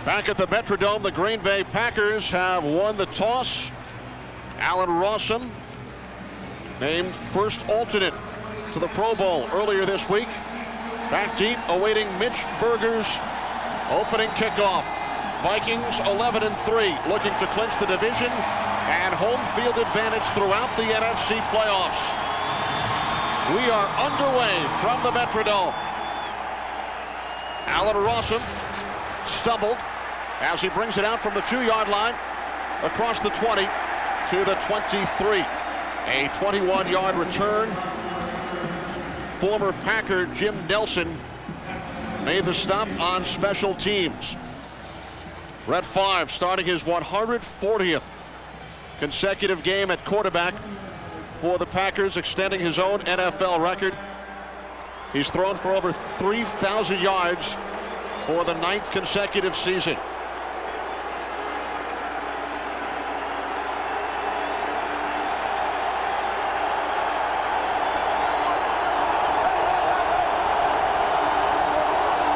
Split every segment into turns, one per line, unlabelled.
Back at the Metrodome, the Green Bay Packers have won the toss. Allen Rawson named first alternate to the Pro Bowl earlier this week. Back deep, awaiting Mitch Berger's opening kickoff. Vikings 11-3, looking to clinch the division and home field advantage throughout the NFC playoffs. We are underway from the Metrodome. Allen Rawson stumbled as he brings it out from the 2-yard line across the 20 to the 23. A 21-yard return. Former Packer Jim Nelson made the stop on special teams. Brett Favre starting his 140th consecutive game at quarterback for the Packers, extending his own NFL record. He's thrown for over 3,000 yards for the 9th consecutive season.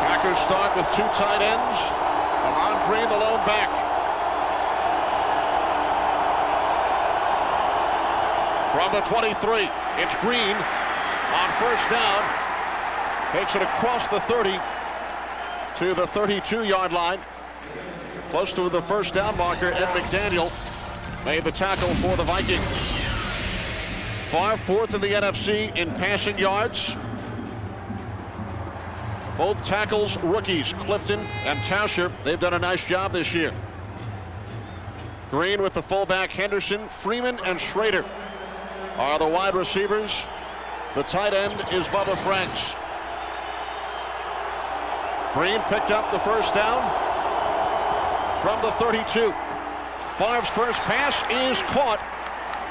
Packers start with 2 tight ends. Amon Green, the lone back. From the 23, it's Green on first down. Takes it across the 30 to the 32-yard line. Close to the first down marker, Ed McDaniel made the tackle for the Vikings. Favre fourth in the NFC in passing yards. Both tackles rookies, Clifton and Tauscher. They've done a nice job this year. Green with the fullback, Henderson, Freeman, and Schrader are the wide receivers. The tight end is Bubba Franks. Green picked up the first down from the 32. Favre's first pass is caught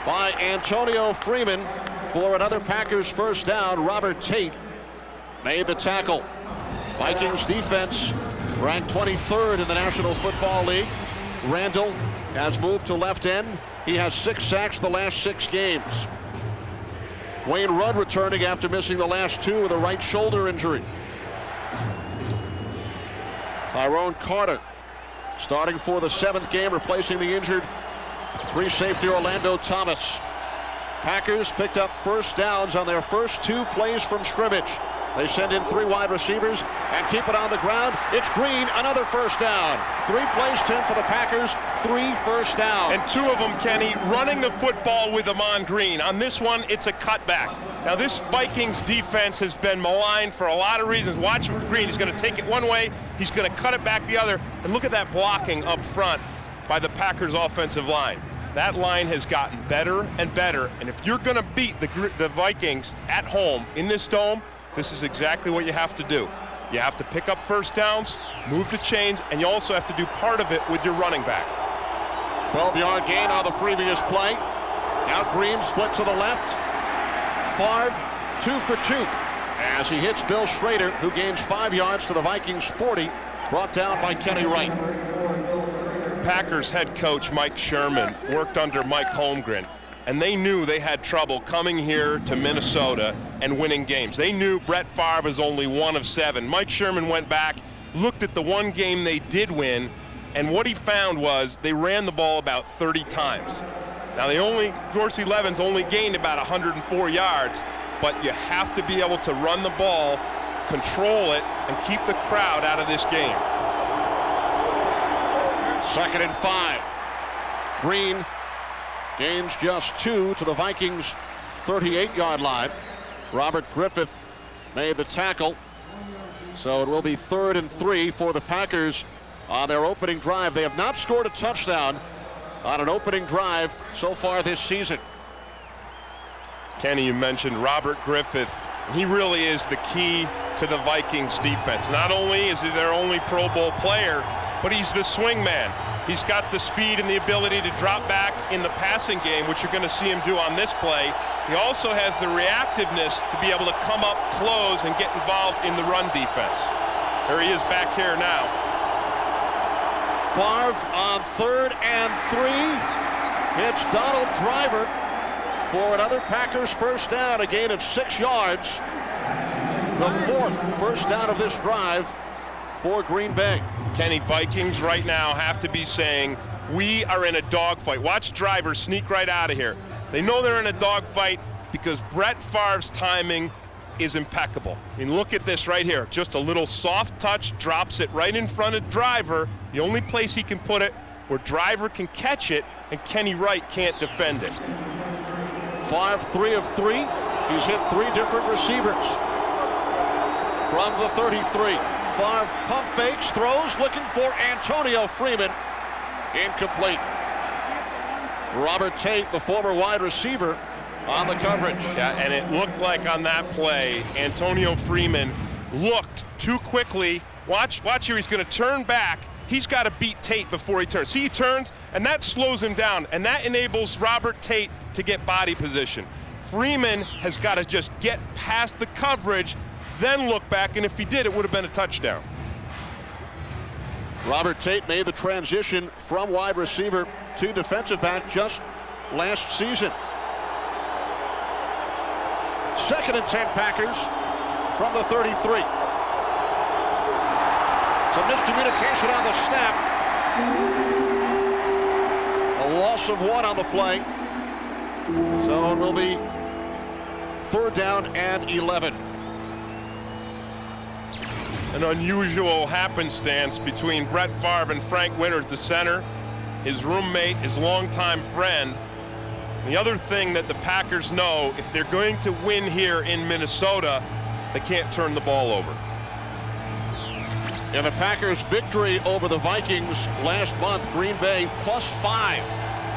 by Antonio Freeman for another Packers first down. Robert Tate made the tackle. Vikings defense ranked 23rd in the National Football League. Randall has moved to left end. He has 6 sacks the last 6 games. Dwayne Rudd returning after missing the last 2 with a right shoulder injury. Tyrone Carter starting for the 7th game, replacing the injured free safety Orlando Thomas. Packers picked up first downs on their first 2 plays from scrimmage. They send in 3 wide receivers and keep it on the ground. It's Green, another first down. 3 plays, 10 for the Packers, 3 first downs.
And 2 of them, Kenny, running the football with Amon Green. On this one, it's a cutback. Now, this Vikings defense has been maligned for a lot of reasons. Watch Green. He's going to take it one way. He's going to cut it back the other. And look at that blocking up front by the Packers offensive line. That line has gotten better and better. And if you're going to beat the Vikings at home in this dome, this is exactly what you have to do. You have to pick up first downs, move the chains, and you also have to do part of it with your running back.
12-yard gain on the previous play. Now Green split to the left. Favre 2 for 2 as he hits Bill Schrader, who gains 5 yards to the Vikings 40, brought down by Kenny Wright.
Packers head coach Mike Sherman worked under Mike Holmgren, and they knew they had trouble coming here to Minnesota and winning games. They knew Brett Favre is only 1 of 7. Mike Sherman went back, looked at the one game they did win, and what he found was they ran the ball about 30 times. Now, Dorsey Levens only gained about 104 yards, but you have to be able to run the ball, control it, and keep the crowd out of this game.
2nd and 5. Green gains just 2 to the Vikings' 38-yard line. Robert Griffith made the tackle. So it will be 3rd and 3 for the Packers on their opening drive. They have not scored a touchdown on an opening drive so far this season.
Kenny, you mentioned Robert Griffith. He really is the key to the Vikings defense. Not only is he their only Pro Bowl player, but he's the swing man. He's got the speed and the ability to drop back in the passing game, which you're going to see him do on this play. He also has the reactiveness to be able to come up close and get involved in the run defense. There he is back here now.
Favre on 3rd and 3. Hits Donald Driver for another Packers first down, a gain of 6 yards. The 4th first down of this drive for Green Bay.
Kenny, Vikings right now have to be saying, we are in a dogfight. Watch drivers sneak right out of here. They know they're in a dogfight because Brett Favre's timing is impeccable. I mean, look at this right here. Just a little soft touch, drops it right in front of driver. The only place he can put it where driver can catch it, and Kenny Wright can't defend it.
Favre 3 of 3. He's hit 3 different receivers. From the 33, Favre pump fakes, throws, looking for Antonio Freeman. Incomplete. Robert Tate, the former wide receiver, on the coverage.
Yeah, and it looked like on that play, Antonio Freeman looked too quickly. Watch here, he's going to turn back. He's got to beat Tate before he turns. See, he turns, and that slows him down, and that enables Robert Tate to get body position. Freeman has got to just get past the coverage, then look back, and if he did, it would have been a touchdown.
Robert Tate made the transition from wide receiver to defensive back just last season. 2nd and 10 Packers from the 33. Some miscommunication on the snap. A loss of 1 on the play. So it will be 3rd down and 11.
An unusual happenstance between Brett Favre and Frank Winters, the center, his roommate, his longtime friend. The other thing that the Packers know, if they're going to win here in Minnesota, they can't turn the ball over.
In the Packers' victory over the Vikings last month, Green Bay +5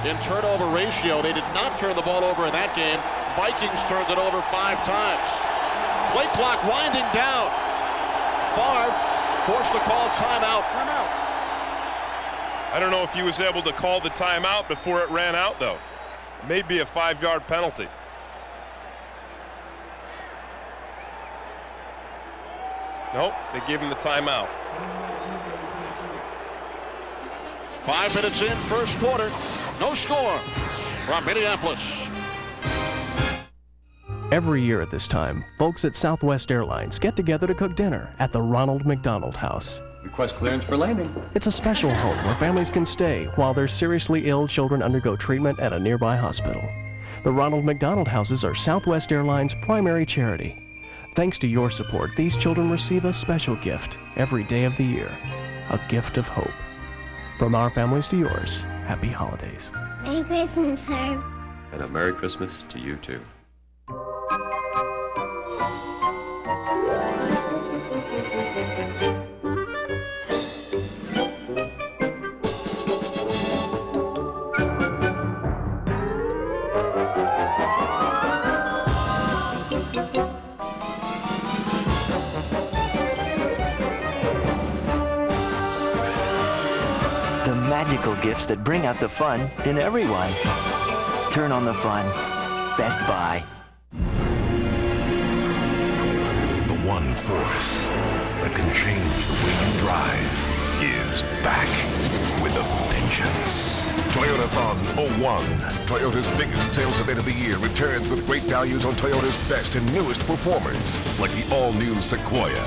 in turnover ratio. They did not turn the ball over in that game. Vikings turned it over 5 times. Play clock winding down. Favre forced to call timeout.
I don't know if he was able to call the timeout before it ran out, though. Maybe a 5-yard penalty. Nope, they gave him the timeout.
5 minutes in, first quarter. No score from Minneapolis.
Every year at this time, folks at Southwest Airlines get together to cook dinner at the Ronald McDonald House.
Request clearance for landing.
It's a special home where families can stay while their seriously ill children undergo treatment at a nearby hospital. The Ronald McDonald Houses are Southwest Airlines' primary charity. Thanks to your support, these children receive a special gift every day of the year, a gift of hope. From our families to yours, happy holidays.
Merry Christmas, Herb.
And a Merry Christmas to you too.
Magical gifts that bring out the fun in everyone. Turn on the fun. Best Buy.
The one force that can change the way you drive is back with a vengeance. Toyotathon 01, Toyota's biggest sales event of the year, returns with great values on Toyota's best and newest performers, like the all-new Sequoia.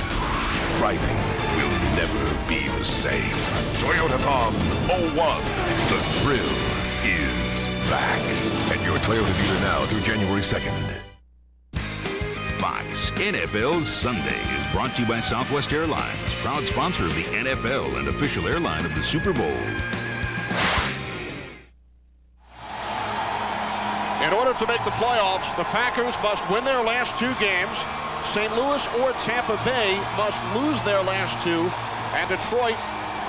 Driving will never be the same. Toyotathon 01, the thrill is back. At your Toyota dealer now through January 2nd.
Fox NFL Sunday is brought to you by Southwest Airlines, proud sponsor of the NFL and official airline of the Super Bowl.
In order to make the playoffs, the Packers must win their last 2 games. St. Louis or Tampa Bay must lose their last 2, and Detroit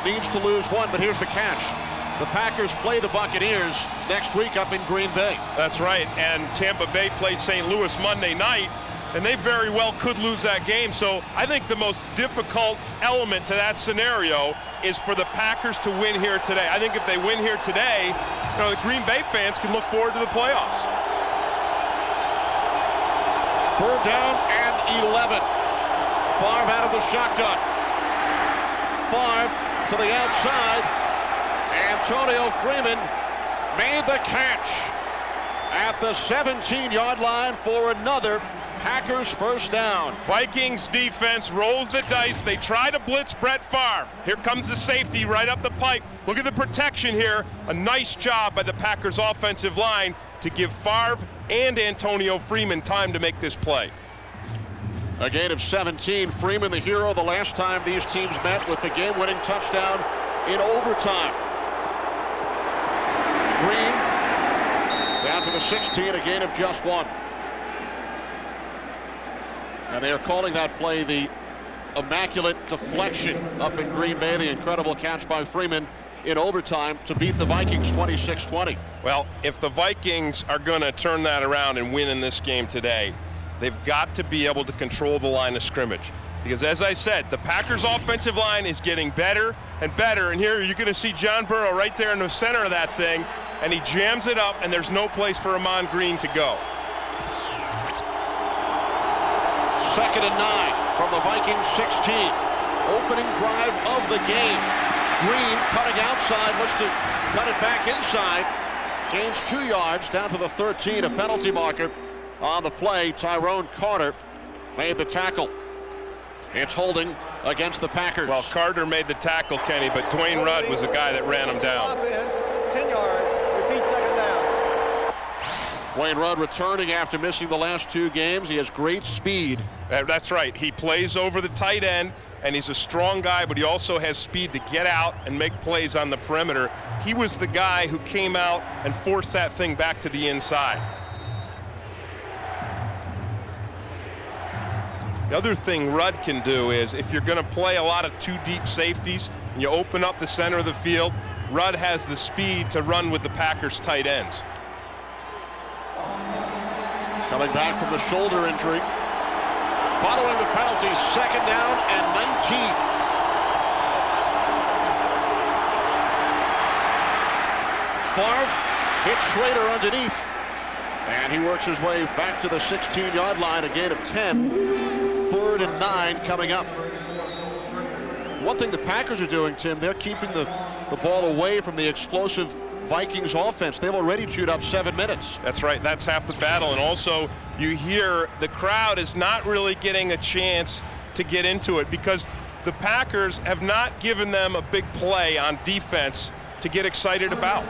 needs to lose 1. But here's the catch. The Packers play the Buccaneers next week up in Green Bay.
That's right, and Tampa Bay plays St. Louis Monday night, and they very well could lose that game. So I think the most difficult element to that scenario is for the Packers to win here today. I think if they win here today, the Green Bay fans can look forward to the playoffs.
3rd down and 11. Favre out of the shotgun. Favre to the outside. Antonio Freeman made the catch at the 17-yard line for another Packers first down.
Vikings defense rolls the dice. They try to blitz Brett Favre. Here comes the safety right up the pipe. Look at the protection here. A nice job by the Packers offensive line to give Favre and Antonio Freeman time to make this play.
A gain of 17. Freeman, the hero, the last time these teams met, with the game-winning touchdown in overtime. Green down to the 16, a gain of just 1. And they are calling that play the immaculate deflection up in Green Bay. The incredible catch by Freeman in overtime to beat the Vikings 26-20.
Well, if the Vikings are going to turn that around and win in this game today, they've got to be able to control the line of scrimmage. Because as I said, the Packers offensive line is getting better and better. And here you're going to see John Burrow right there in the center of that thing. And he jams it up, and there's no place for Amon Green to go.
2nd and 9 from the Vikings 16. Opening drive of the game. Green cutting outside, looks to cut it back inside. Gains 2 yards down to the 13, a penalty marker on the play. Tyrone Carter made the tackle. It's holding against the Packers.
Well, Carter made the tackle, Kenny, but Dwayne Rudd was the guy that ran him down.
Offense, 10 yards. Repeat, 2nd down.
Dwayne Rudd returning after missing the last 2 games. He has great speed.
That's right. He plays over the tight end, and he's a strong guy, but he also has speed to get out and make plays on the perimeter. He was the guy who came out and forced that thing back to the inside. The other thing Rudd can do is, if you're going to play a lot of 2 deep safeties and you open up the center of the field, Rudd has the speed to run with the Packers tight ends.
Coming back from the shoulder injury. Following the penalty, 2nd down and 19. Favre hits Schrader underneath. And he works his way back to the 16-yard line, a gain of 10. 3rd and 9 coming up. One thing the Packers are doing, Tim, they're keeping the ball away from the explosive Vikings offense. They've already chewed up 7 minutes.
That's right. That's half the battle. And also, you hear the crowd is not really getting a chance to get into it because the Packers have not given them a big play on defense to get excited about.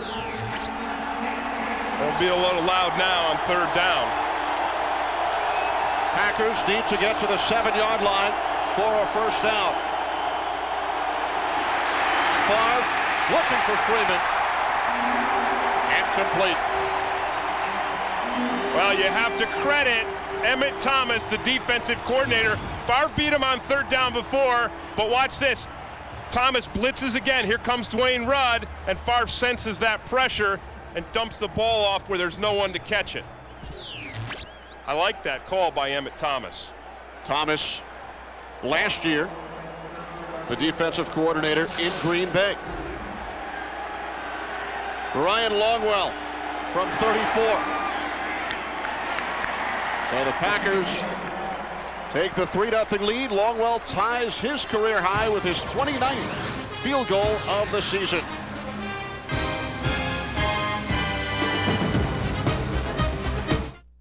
It'll be a little loud now on 3rd down.
Packers need to get to the 7-yard line for a first down. Favre looking for Freeman. Incomplete.
Well, you have to credit Emmett Thomas, the defensive coordinator. Favre beat him on 3rd down before, but watch this. Thomas blitzes again. Here comes Dwayne Rudd, and Favre senses that pressure and dumps the ball off where there's no one to catch it. I like that call by Emmett Thomas.
Thomas, last year, the defensive coordinator in Green Bay. Ryan Longwell from 34. So the Packers take the 3-0 lead. Longwell ties his career high with his 29th field goal of the season.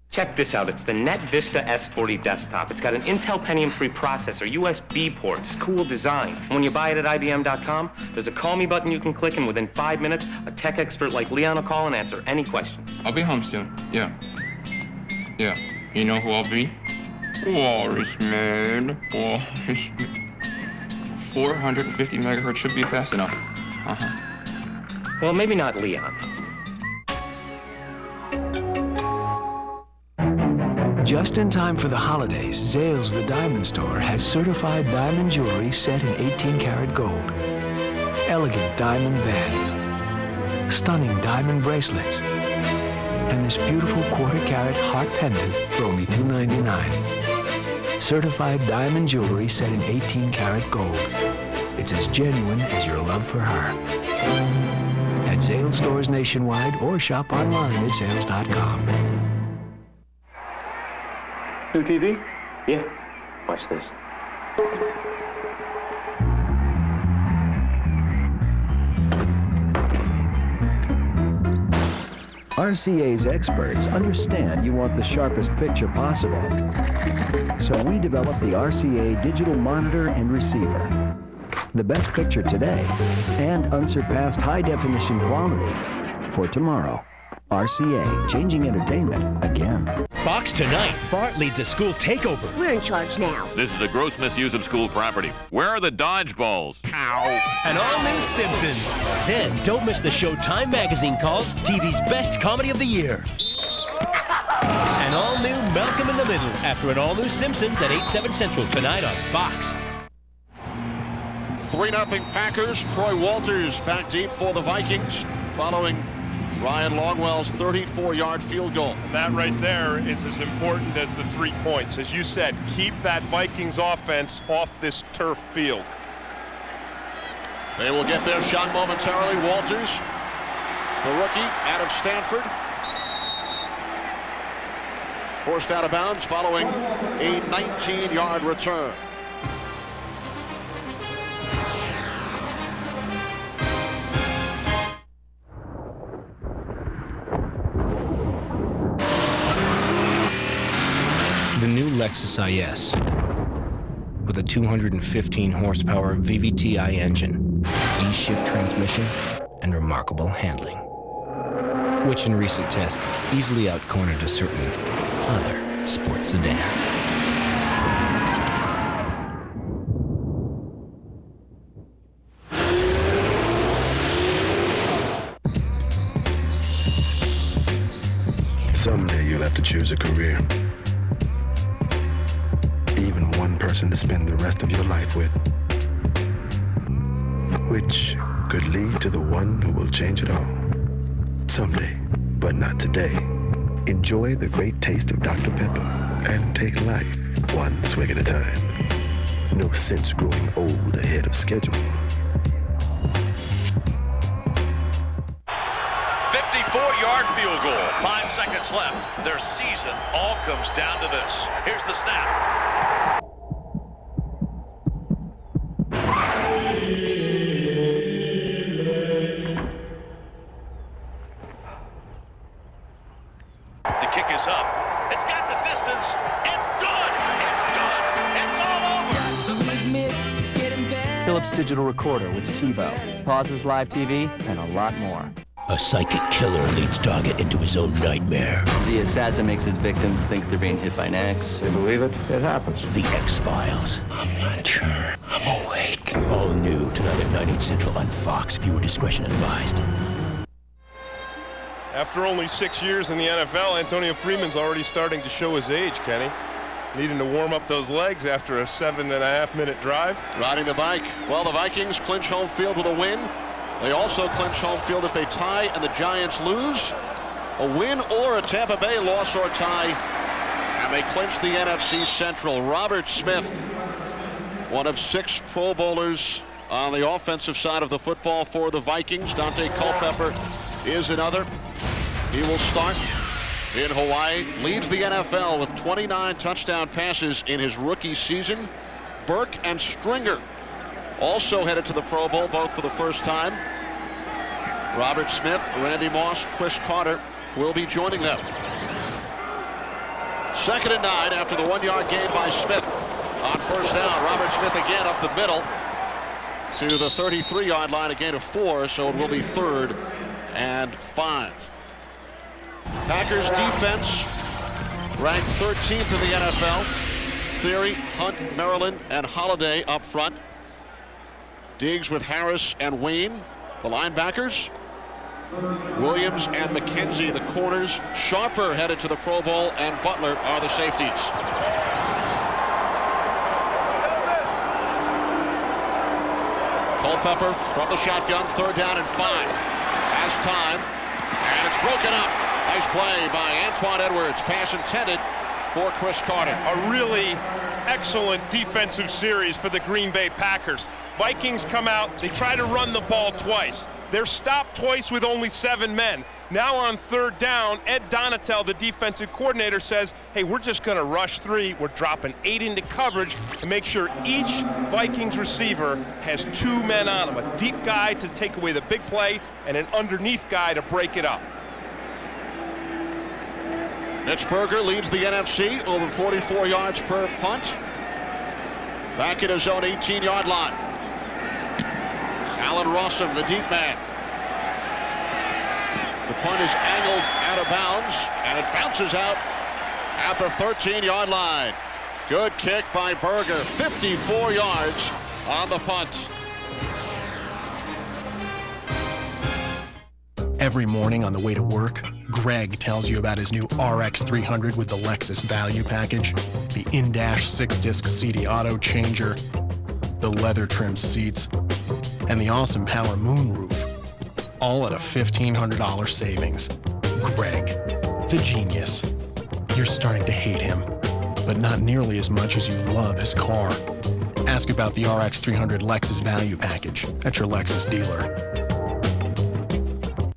Check this out. It's the NetVista S40 desktop. It's got an Intel Pentium 3 processor, USB ports, cool design. When you buy it at IBM.com, there's a call me button you can click, and within 5 minutes, a tech expert like Leon will call and answer any questions.
I'll be home soon. Yeah. You know who I'll be? Walrus Man. 450 megahertz should be fast enough.
Well, maybe not Leon.
Just in time for the holidays, Zales the Diamond Store has certified diamond jewelry set in 18-karat gold. Elegant diamond bands, stunning diamond bracelets, and this beautiful quarter-carat heart pendant for only $2.99. Certified diamond jewelry set in 18-karat gold. It's as genuine as your love for her. At Zales stores nationwide or shop online at zales.com.
New TV? Yeah. Watch this.
RCA's experts understand you want the sharpest picture possible. So we developed the RCA digital monitor and receiver. The best picture today and unsurpassed high-definition quality for tomorrow. RCA, changing entertainment again.
Fox tonight. Bart leads a school takeover.
We're in charge now.
This is a gross misuse of school property. Where are the dodgeballs? Ow.
And all new Simpsons. Then don't miss the show Time Magazine calls TV's best comedy of the year. An all new Malcolm in the Middle after an all new Simpsons at 8/7 Central tonight on Fox.
3-0 Packers. Troy Walters back deep for the Vikings following Ryan Longwell's 34-yard field goal.
And that right there is as important as the 3 points. As you said, keep that Vikings offense off this turf field.
They will get their shot momentarily. Walters, the rookie out of Stanford. Forced out of bounds following a 19-yard return.
The new Lexus IS with a 215 horsepower VVTi engine, E-shift transmission, and remarkable handling, which in recent tests easily outcornered a certain other sports sedan.
Someday you'll have to choose a career. Even one person to spend the rest of your life with. Which could lead to the one who will change it all. Someday, but not today. Enjoy the great taste of Dr. Pepper and take life one swig at a time. No sense growing old ahead of schedule.
54-yard field goal. 5 seconds left. Their season all comes down to this. Here's the snap. The kick is up. It's got the distance. It's good. It's good. It's all over.
Philips digital recorder with TiVo, pauses live TV, and a lot more.
A psychic killer leads target into his own nightmare.
The assassin makes his victims think they're being hit by an X. They believe it. It happens.
The X-Files. I'm not sure I'm awake. All new tonight at 9/8 Central on Fox. Viewer discretion advised.
After only 6 years in the NFL, Antonio Freeman's already starting to show his age, Kenny. Needing to warm up those legs after a 7.5-minute drive.
Riding the bike. Well, the Vikings clinch home field with a win. They also clinch home field if they tie and the Giants lose. A win or a Tampa Bay loss or tie, and they clinch the NFC Central. Robert Smith, one of 6 Pro Bowlers on the offensive side of the football for the Vikings. Dante Culpepper is another. He will start in Hawaii. Leads the NFL with 29 touchdown passes in his rookie season. Burke and Stringer also headed to the Pro Bowl, both for the first time. Robert Smith, Randy Moss, Chris Carter will be joining them. 2nd and 9 after the 1-yard gain by Smith. On first down, Robert Smith again up the middle to the 33-yard line, a gain of 4, so it will be 3rd and 5. Packers defense ranked 13th in the NFL. Theory, Hunt, Maryland, and Holiday up front. Diggs with Harris and Wayne, the linebackers. Williams and McKenzie, the corners. Sharper headed to the Pro Bowl, and Butler are the safeties. Culpepper from the shotgun, 3rd down and 5. Has time, and it's broken up. Nice play by Antoine Edwards. Pass intended for Chris Carter.
A really excellent defensive series for the Green Bay Packers. Vikings come out, they try to run the ball twice. They're stopped twice with only 7 men. Now on 3rd down, Ed Donatel, the defensive coordinator, says, hey, we're just going to rush 3. We're dropping 8 into coverage and make sure each Vikings receiver has 2 men on him. A deep guy to take away the big play and an underneath guy to break it up.
Pittsburgher leads the NFC over 44 yards per punt. Back at his own 18-yard line. Allen Rossum, the deep man. The punt is angled out of bounds, and it bounces out at the 13-yard line. Good kick by Berger. 54 yards on the punt.
Every morning on the way to work, Greg tells you about his new RX 300 with the Lexus Value Package, the in-dash 6-disc CD auto changer, the leather-trimmed seats, and the awesome power moonroof, all at a $1,500 savings. Greg, the genius. You're starting to hate him, but not nearly as much as you love his car. Ask about the RX 300 Lexus Value Package at your Lexus dealer.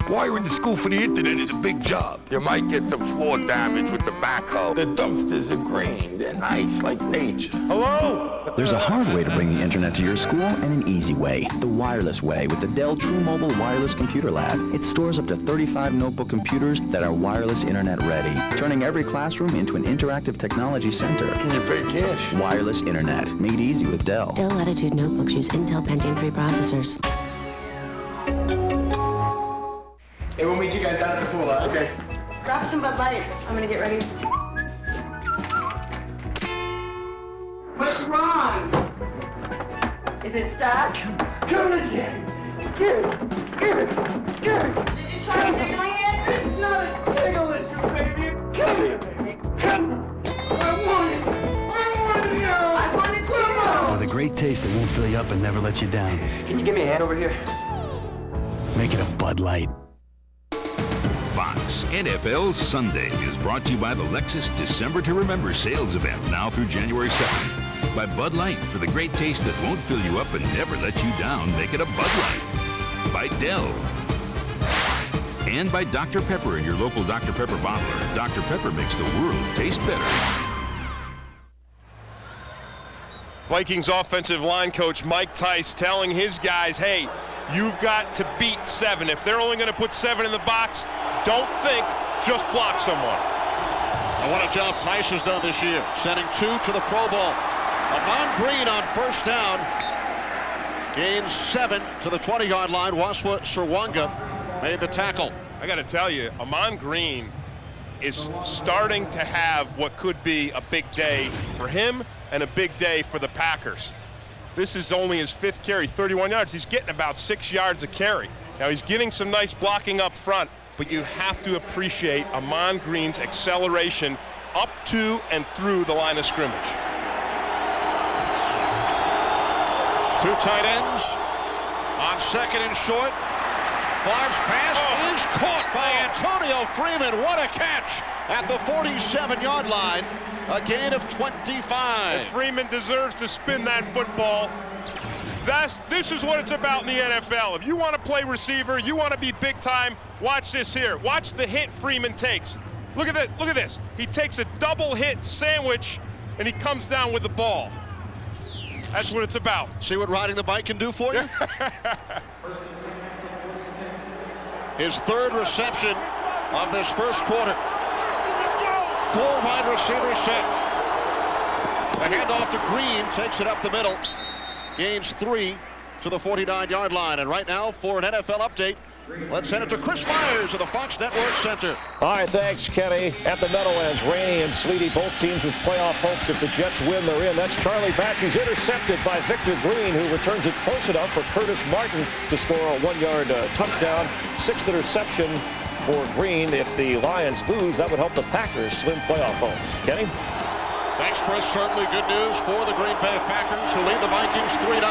Wiring the school for the internet is a big job.
You might get some floor damage with the backhoe. The dumpsters are green. They're nice, like nature. Hello?
There's a hard way to bring the internet to your school and an easy way, the wireless way with the Dell True Mobile Wireless Computer Lab. It stores up to 35 notebook computers that are wireless internet ready, turning every classroom into an interactive technology center.
Can you pay cash?
Wireless internet, made easy with Dell.
Dell Latitude notebooks use Intel Pentium 3 processors.
Hey, we'll meet you guys down at the pool, huh? Okay.
Grab some Bud Lights. I'm gonna get ready. What's wrong? Is it stuck?
Come to Daddy. Get it. Get it. Get it.
Did you try jiggling it?
It's not a jiggle issue, baby. Come here, baby. Come. I want it. I want it now.
I want it too.
For the great taste that won't fill you up and never let you down.
Can you give me a hand over here?
Make it a Bud Light.
Fox NFL Sunday is brought to you by the Lexus December to Remember sales event now through January 2nd. By Bud Light, for the great taste that won't fill you up and never let you down, make it a Bud Light. By Dell. And by Dr. Pepper and your local Dr. Pepper bottler. Dr. Pepper makes the world taste better.
Vikings offensive line coach Mike Tice telling his guys, hey, you've got to beat 7. If they're only going to put 7 in the box, don't think, just block someone.
And what a job Tice has done this year, sending 2 to the Pro Bowl. Amon Green on first down. Gains 7 to the 20-yard line. Waswa Sirwanga made the tackle.
I got to tell you, Amon Green is starting to have what could be a big day for him and a big day for the Packers. This is only his 5th carry, 31 yards. He's getting about 6 yards a carry. Now he's getting some nice blocking up front, but you have to appreciate Amon Green's acceleration up to and through the line of scrimmage.
2 tight ends on second and short. Favre's pass is caught by Antonio Freeman. What a catch at the 47-yard line. A gain of 25.
And Freeman deserves to spin that football. This is what it's about in the NFL. If you want to play receiver, you want to be big time, watch this here. Watch the hit Freeman takes. Look at that. Look at this. He takes a double hit sandwich, and he comes down with the ball. That's what it's about.
See what riding the bike can do for you? His 3rd reception of this first quarter. 4 wide receivers set. The handoff to Green, takes it up the middle. Gains 3 to the 49-yard line. And right now, for an NFL update, let's send it to Chris Myers of the Fox Network Center.
All right, thanks, Kenny. At the Meadowlands, rainy and sleety, both teams with playoff hopes. If the Jets win, they're in. That's Charlie Batch. He's intercepted by Victor Green, who returns it close enough for Curtis Martin to score a 1-yard touchdown. 6th interception for Green. If the Lions lose, that would help the Packers slim playoff hopes. Kenny?
Thanks, Chris. Certainly good news for the Green Bay Packers, who lead the Vikings 3-0.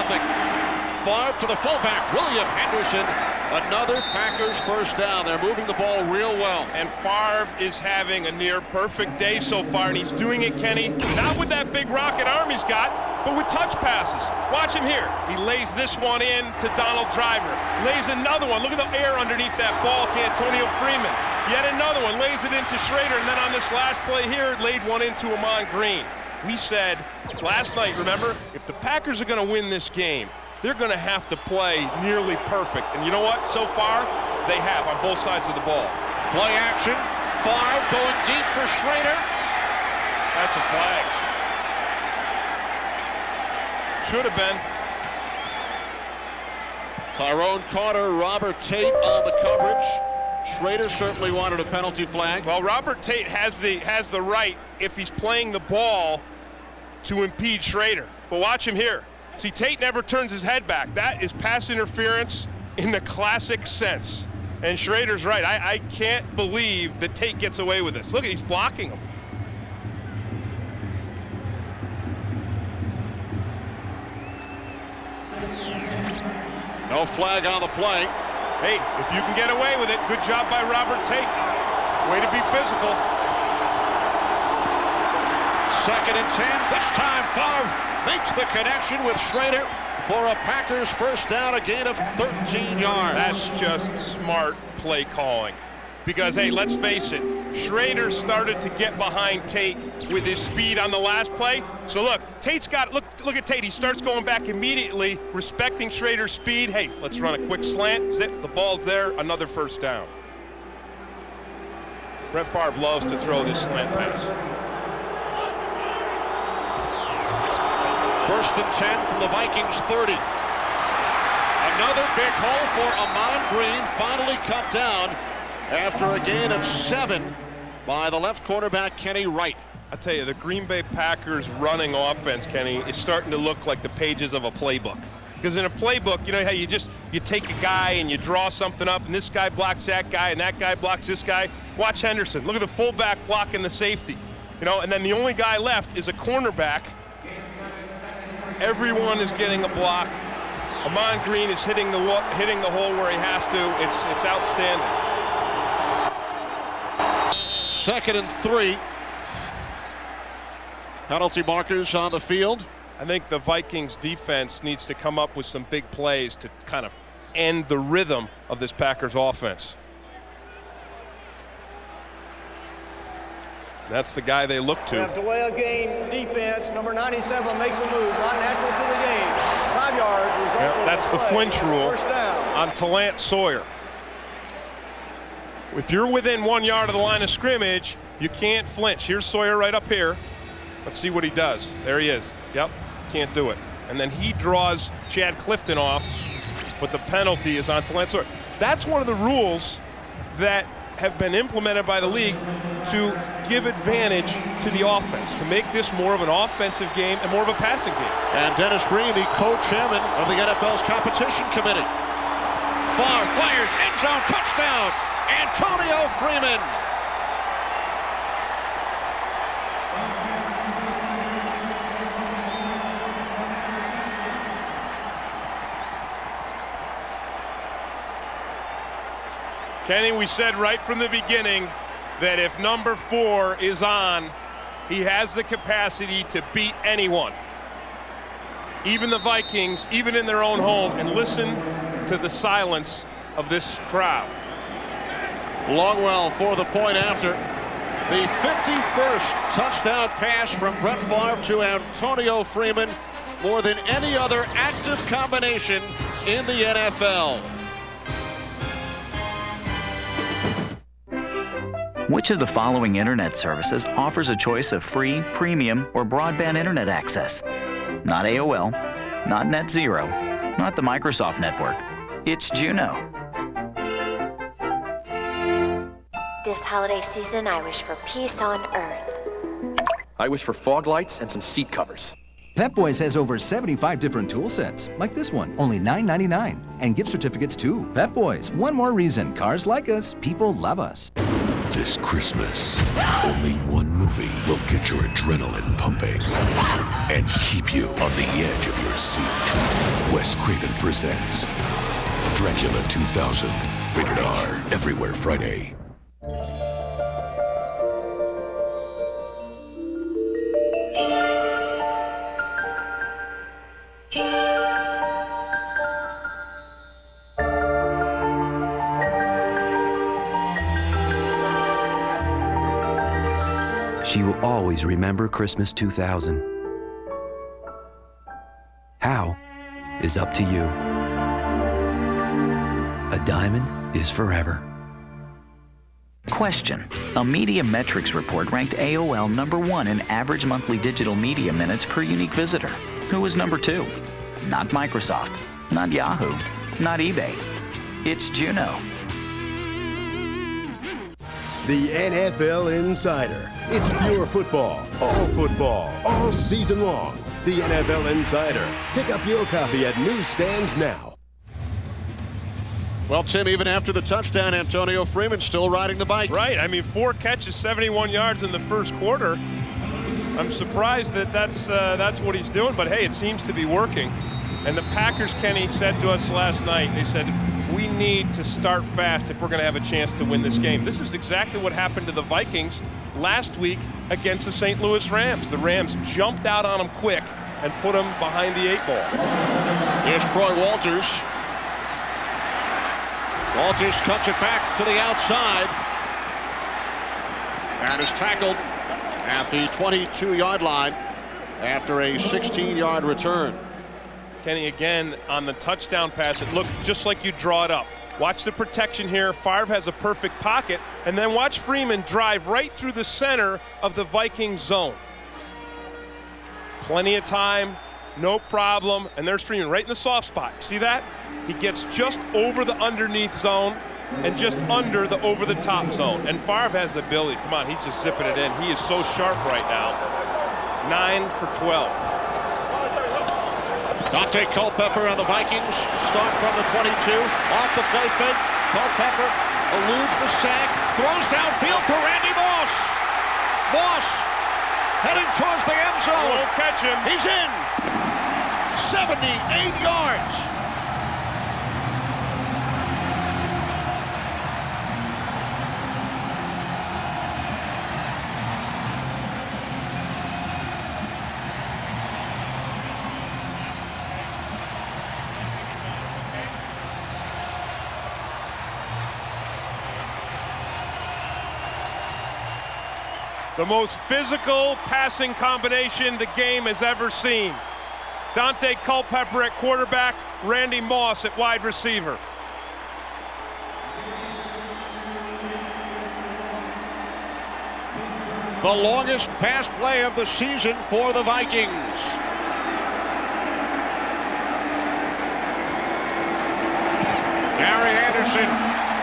Favre to the fullback, William Henderson. Another Packers first down. They're moving the ball real well.
And Favre is having a near perfect day so far, and he's doing it, Kenny, not with that big rocket arm he's got, but with touch passes. Watch him here. He lays this one in to Donald Driver. Lays another one. Look at the air underneath that ball to Antonio Freeman. Yet another one. Lays it into Schrader, and then on this last play here, laid one into Amon Green. We said last night, remember, if the Packers are going to win this game, they're going to have to play nearly perfect. And you know what? So far, they have on both sides of the ball.
Play action. Favre going deep for Schrader.
That's a flag. Should have been.
Tyrone Carter, Robert Tate on the coverage. Schrader certainly wanted a penalty flag.
Well, Robert Tate has the right, if he's playing the ball, to impede Schrader. But watch him here. See, Tate never turns his head back. That is pass interference in the classic sense. And Schrader's right. I can't believe that Tate gets away with this. Look, he's blocking him.
No flag on the play.
Hey, if you can get away with it, good job by Robert Tate. Way to be physical.
2nd and 10. This time Favre makes the connection with Schrader for a Packers first down, a gain of 13 yards.
That's just smart play calling. Because, hey, let's face it, Schrader started to get behind Tate with his speed on the last play. So look, Tate's got, look at Tate. He starts going back immediately, respecting Schrader's speed. Hey, let's run a quick slant. Zip, the ball's there, another first down. Brett Favre loves to throw this slant pass.
1st and 10 from the Vikings 30. Another big hole for Ahman Green, finally cut down after a gain of 7 by the left cornerback Kenny Wright.
I tell you, the Green Bay Packers running offense, Kenny, is starting to look like the pages of a playbook. Because in a playbook, you know how you take a guy and you draw something up, and this guy blocks that guy, and that guy blocks this guy. Watch Henderson. Look at the fullback blocking the safety. You know, and then the only guy left is a cornerback. Everyone is getting a block. Ahman Green is hitting the hole where he has to. It's outstanding.
2nd and 3. Penalty markers on the field.
I think the Vikings defense needs to come up with some big plays to kind of end the rhythm of this Packers offense. That's the guy they look to.
We have delay of game defense. Number 97 makes a move, not natural to the game. 5 yards.
Yep, that's the flinch rule on Talant Sawyer. If you're within 1 yard of the line of scrimmage, you can't flinch. Here's Sawyer right up here. Let's see what he does. There he is. Yep, can't do it. And then he draws Chad Clifton off, but the penalty is on Talant Sawyer. That's one of the rules that have been implemented by the league to give advantage to the offense, to make this more of an offensive game and more of a passing game.
And Dennis Green, the co-chairman of the NFL's competition committee. Favre fires, end zone, touchdown, Antonio Freeman.
Kenny, we said right from the beginning that if number 4 is on, he has the capacity to beat anyone. Even the Vikings, even in their own home, and listen to the silence of this crowd.
Longwell for the point after. The 51st touchdown pass from Brett Favre to Antonio Freeman, more than any other active combination in the NFL.
Which of the following internet services offers a choice of free, premium, or broadband internet access? Not AOL, not NetZero, not the Microsoft network. It's Juno.
This holiday season, I wish for peace on Earth.
I wish for fog lights and some seat covers.
Pep Boys has over 75 different tool sets, like this one, only $9.99, and gift certificates too. Pep Boys, one more reason cars like us, people love us.
This Christmas, only one movie will get your adrenaline pumping and keep you on the edge of your seat. Wes Craven presents Dracula 2000, rated R, everywhere Friday.
She will always remember Christmas 2000. How is up to you. A diamond is forever.
Question. A media metrics report ranked AOL #1 in average monthly digital media minutes per unique visitor. Who was #2? Not Microsoft, not Yahoo, not eBay. It's Juno.
The NFL Insider. It's pure football, all season long. The NFL Insider. Pick up your copy at newsstands now.
Well, Tim, even after the touchdown, Antonio Freeman still riding the bike.
Right. I mean, 4 catches, 71 yards in the first quarter. I'm surprised that that's what he's doing, but hey, it seems to be working. And the Packers, Kenny, said to us last night, they said, we need to start fast if we're going to have a chance to win this game. This is exactly what happened to the Vikings last week against the St. Louis Rams. The Rams jumped out on them quick and put them behind the 8 ball.
Here's Troy Walters. Walters cuts it back to the outside and is tackled at the 22-yard line after a 16-yard return.
Kenny, again, on the touchdown pass, it looked just like you draw it up. Watch the protection here. Favre has a perfect pocket, and then watch Freeman drive right through the center of the Vikings zone. Plenty of time, no problem, and there's Freeman right in the soft spot. See that? He gets just over the underneath zone and just under the over-the-top zone. And Favre has the ability. Come on, he's just zipping it in. He is so sharp right now. 9 for 12.
Dante Culpepper and the Vikings start from the 22. Off the play fake. Culpepper eludes the sack. Throws downfield for Randy Moss. Moss heading towards the end zone.
Won't catch him.
He's in. 78 yards.
The most physical passing combination the game has ever seen. Dante Culpepper at quarterback, Randy Moss at wide receiver.
The longest pass play of the season for the Vikings. Gary Anderson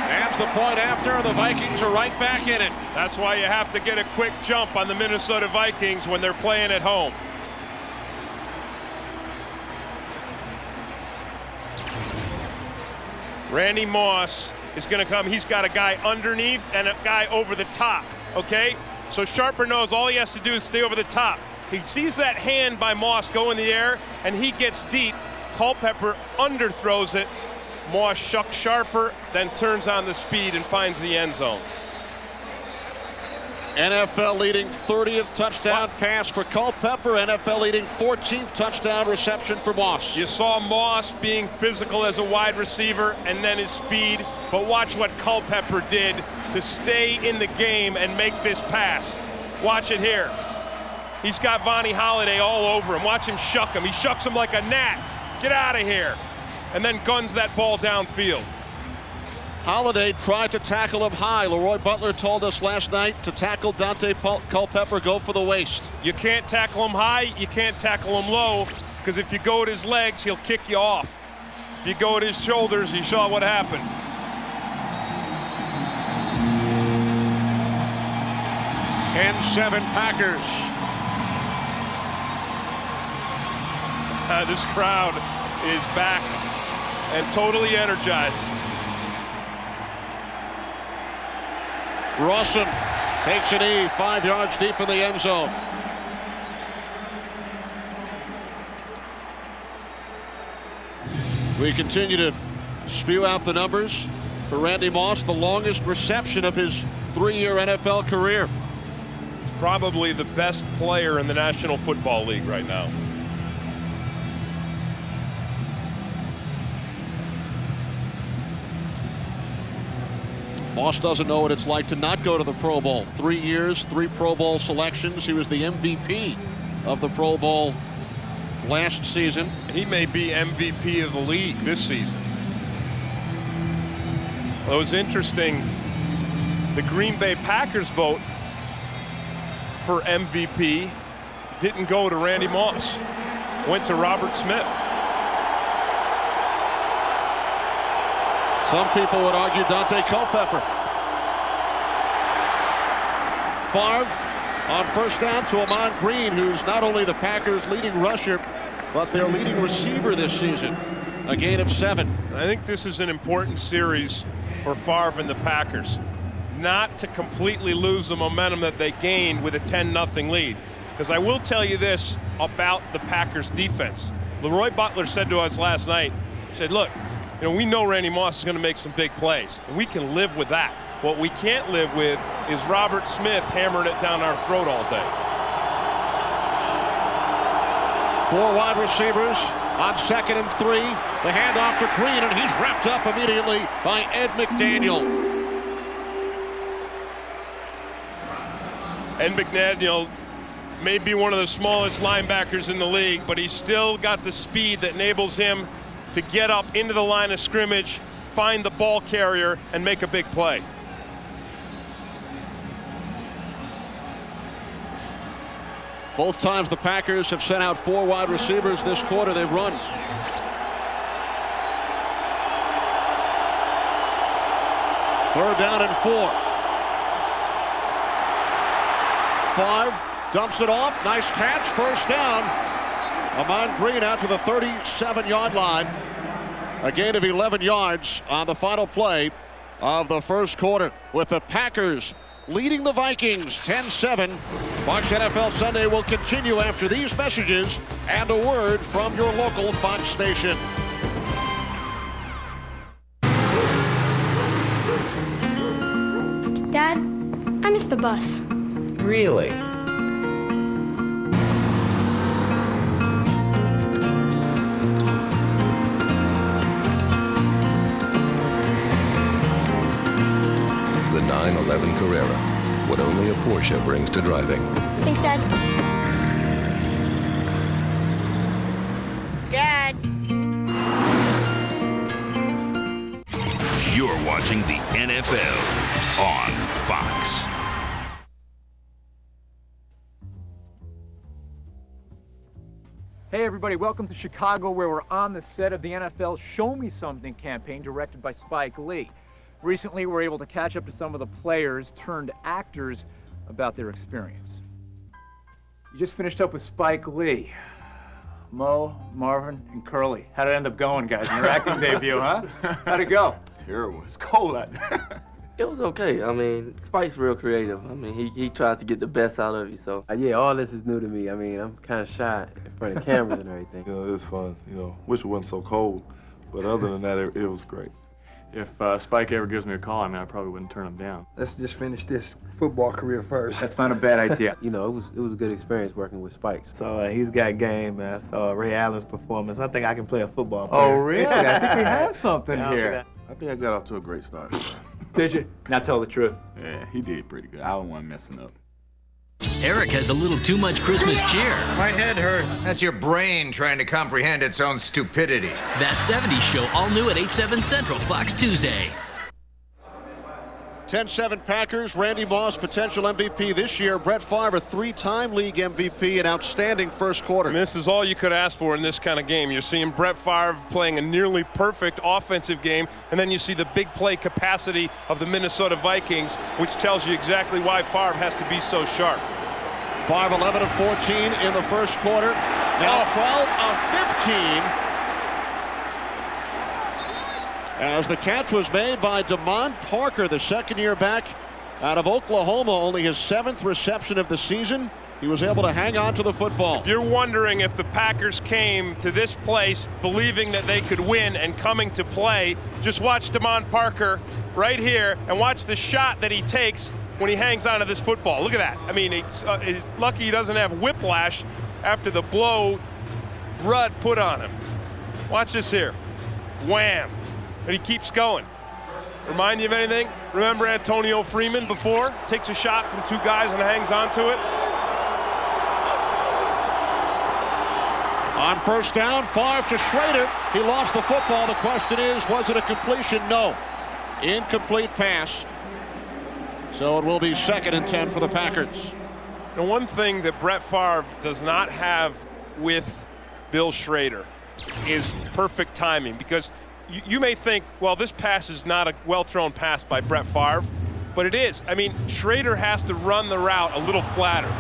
adds the point after. The Vikings are right back in it.
That's why you have to get a quick jump on the Minnesota Vikings when they're playing at home. Randy Moss is going to come. He's got a guy underneath and a guy over the top, okay? So Sharper knows all he has to do is stay over the top. He sees that hand by Moss go in the air, and he gets deep. Culpepper underthrows it. Moss shucks Sharper, then turns on the speed and finds the end zone.
NFL leading 30th touchdown pass for Culpepper. NFL leading 14th touchdown reception for Moss.
You saw Moss being physical as a wide receiver and then his speed, but watch what Culpepper did to stay in the game and make this pass. Watch it here. He's got Vonnie Holliday all over him. Watch him shuck him. He shucks him like a gnat. Get out of here. And then guns that ball downfield.
Holliday tried to tackle him high. Leroy Butler told us last night to tackle Dante Culpepper, go for the waist.
You can't tackle him high, you can't tackle him low, because if you go at his legs, he'll kick you off. If you go at his shoulders, you saw what happened.
(10-7) Packers.
This crowd is back and totally energized.
Rawson takes a knee 5 yards deep in the end zone. We continue to spew out the numbers for Randy Moss, the longest reception of his 3-year NFL career.
He's probably the best player in the National Football League right now.
Moss doesn't know what it's like to not go to the Pro Bowl. 3 years, 3 Pro Bowl selections. He was the MVP of the Pro Bowl last season.
He may be MVP of the league this season. Well, it was interesting. the Green Bay Packers vote for MVP didn't go to Randy Moss, went to Robert Smith.
Some people would argue Dante Culpepper. Favre on first down to Ahman Green, who's not only the Packers' leading rusher, but their leading receiver this season. A gain of 7.
I think this is an important series for Favre and the Packers. Not to completely lose the momentum that they gained with a 10-0 lead. Because I will tell you this about the Packers defense. Leroy Butler said to us last night, he said, look, we know Randy Moss is going to make some big plays, and we can live with that. What we can't live with is Robert Smith hammering it down our throat all day.
4 wide receivers on 2nd and 3. The handoff to Green, and he's wrapped up immediately by Ed McDaniel.
Ed McDaniel may be one of the smallest linebackers in the league, but he's still got the speed that enables him to get up into the line of scrimmage, find the ball carrier, and make a big play.
Both times the Packers have sent out 4 wide receivers this quarter, they've run. Third down and 4. Favre dumps it off. Nice catch. First down. Ahman Green out to the 37-yard line. A gain of 11 yards on the final play of the first quarter, with the Packers leading the Vikings 10-7. Fox NFL Sunday will continue after these messages and a word from your local Fox station.
Dad, I missed the bus.
Really?
The 911 Carrera, what only a Porsche brings to driving.
Thanks, Dad. Dad.
You're watching the NFL on Fox.
Hey everybody, welcome to Chicago, where we're on the set of the NFL Show Me Something campaign directed by Spike Lee. Recently, we were able to catch up to some of the players turned actors about their experience. You just finished up with Spike Lee. Mo, Marvin, and Curly. How'd it end up going, guys? Your acting debut, huh? How'd it go?
Terrible. It's cold out there.
It was okay. I mean, Spike's real creative. I mean, he tries to get the best out of you, so.
Yeah, all this is new to me. I mean, I'm kind of shy in front of cameras and everything.
It was fun. Wish it wasn't so cold. But other than that, it was great.
If Spike ever gives me a call, I probably wouldn't turn him down.
Let's just finish this football career first.
That's not a bad idea.
It was a good experience working with Spike.
So he's got game. I saw Ray Allen's performance. I think I can play a football player.
Oh, really? I think we have something here.
I think I got off to a great start.
Did you? Now tell the truth.
Yeah, he did pretty good. I don't want messing up.
Eric has a little too much Christmas cheer.
My head hurts. That's your brain trying to comprehend its own stupidity.
That 70s show, all new at 8/7 Central, Fox Tuesday.
10-7 Packers. Randy Moss, potential MVP this year. Brett Favre, a 3-time league MVP, an outstanding first quarter.
And this is all you could ask for in this kind of game. You're seeing Brett Favre playing a nearly perfect offensive game, and then you see the big play capacity of the Minnesota Vikings, which tells you exactly why Favre has to be so sharp.
Favre 11 of 14 in the first quarter. Now 12 of 15. As the catch was made by Damon Parker, the second-year back out of Oklahoma, only his 7th reception of the season. He was able to hang on to the football.
If you're wondering if the Packers came to this place believing that they could win and coming to play, just watch Damon Parker right here and watch the shot that he takes when he hangs onto this football. Look at that. I mean, he's lucky he doesn't have whiplash after the blow Rudd put on him. Watch this here. Wham. And he keeps going. Remind you of anything? Remember Antonio Freeman before? Takes a shot from 2 guys and hangs onto it.
On first down, Favre to Schrader. He lost the football. The question is, was it a completion? No. Incomplete pass. So it will be 2nd and 10 for the Packers.
And one thing that Brett Favre does not have with Bill Schrader is perfect timing, because you may think, well, this pass is not a well-thrown pass by Brett Favre, but it is. I mean, Schrader has to run the route a little flatter.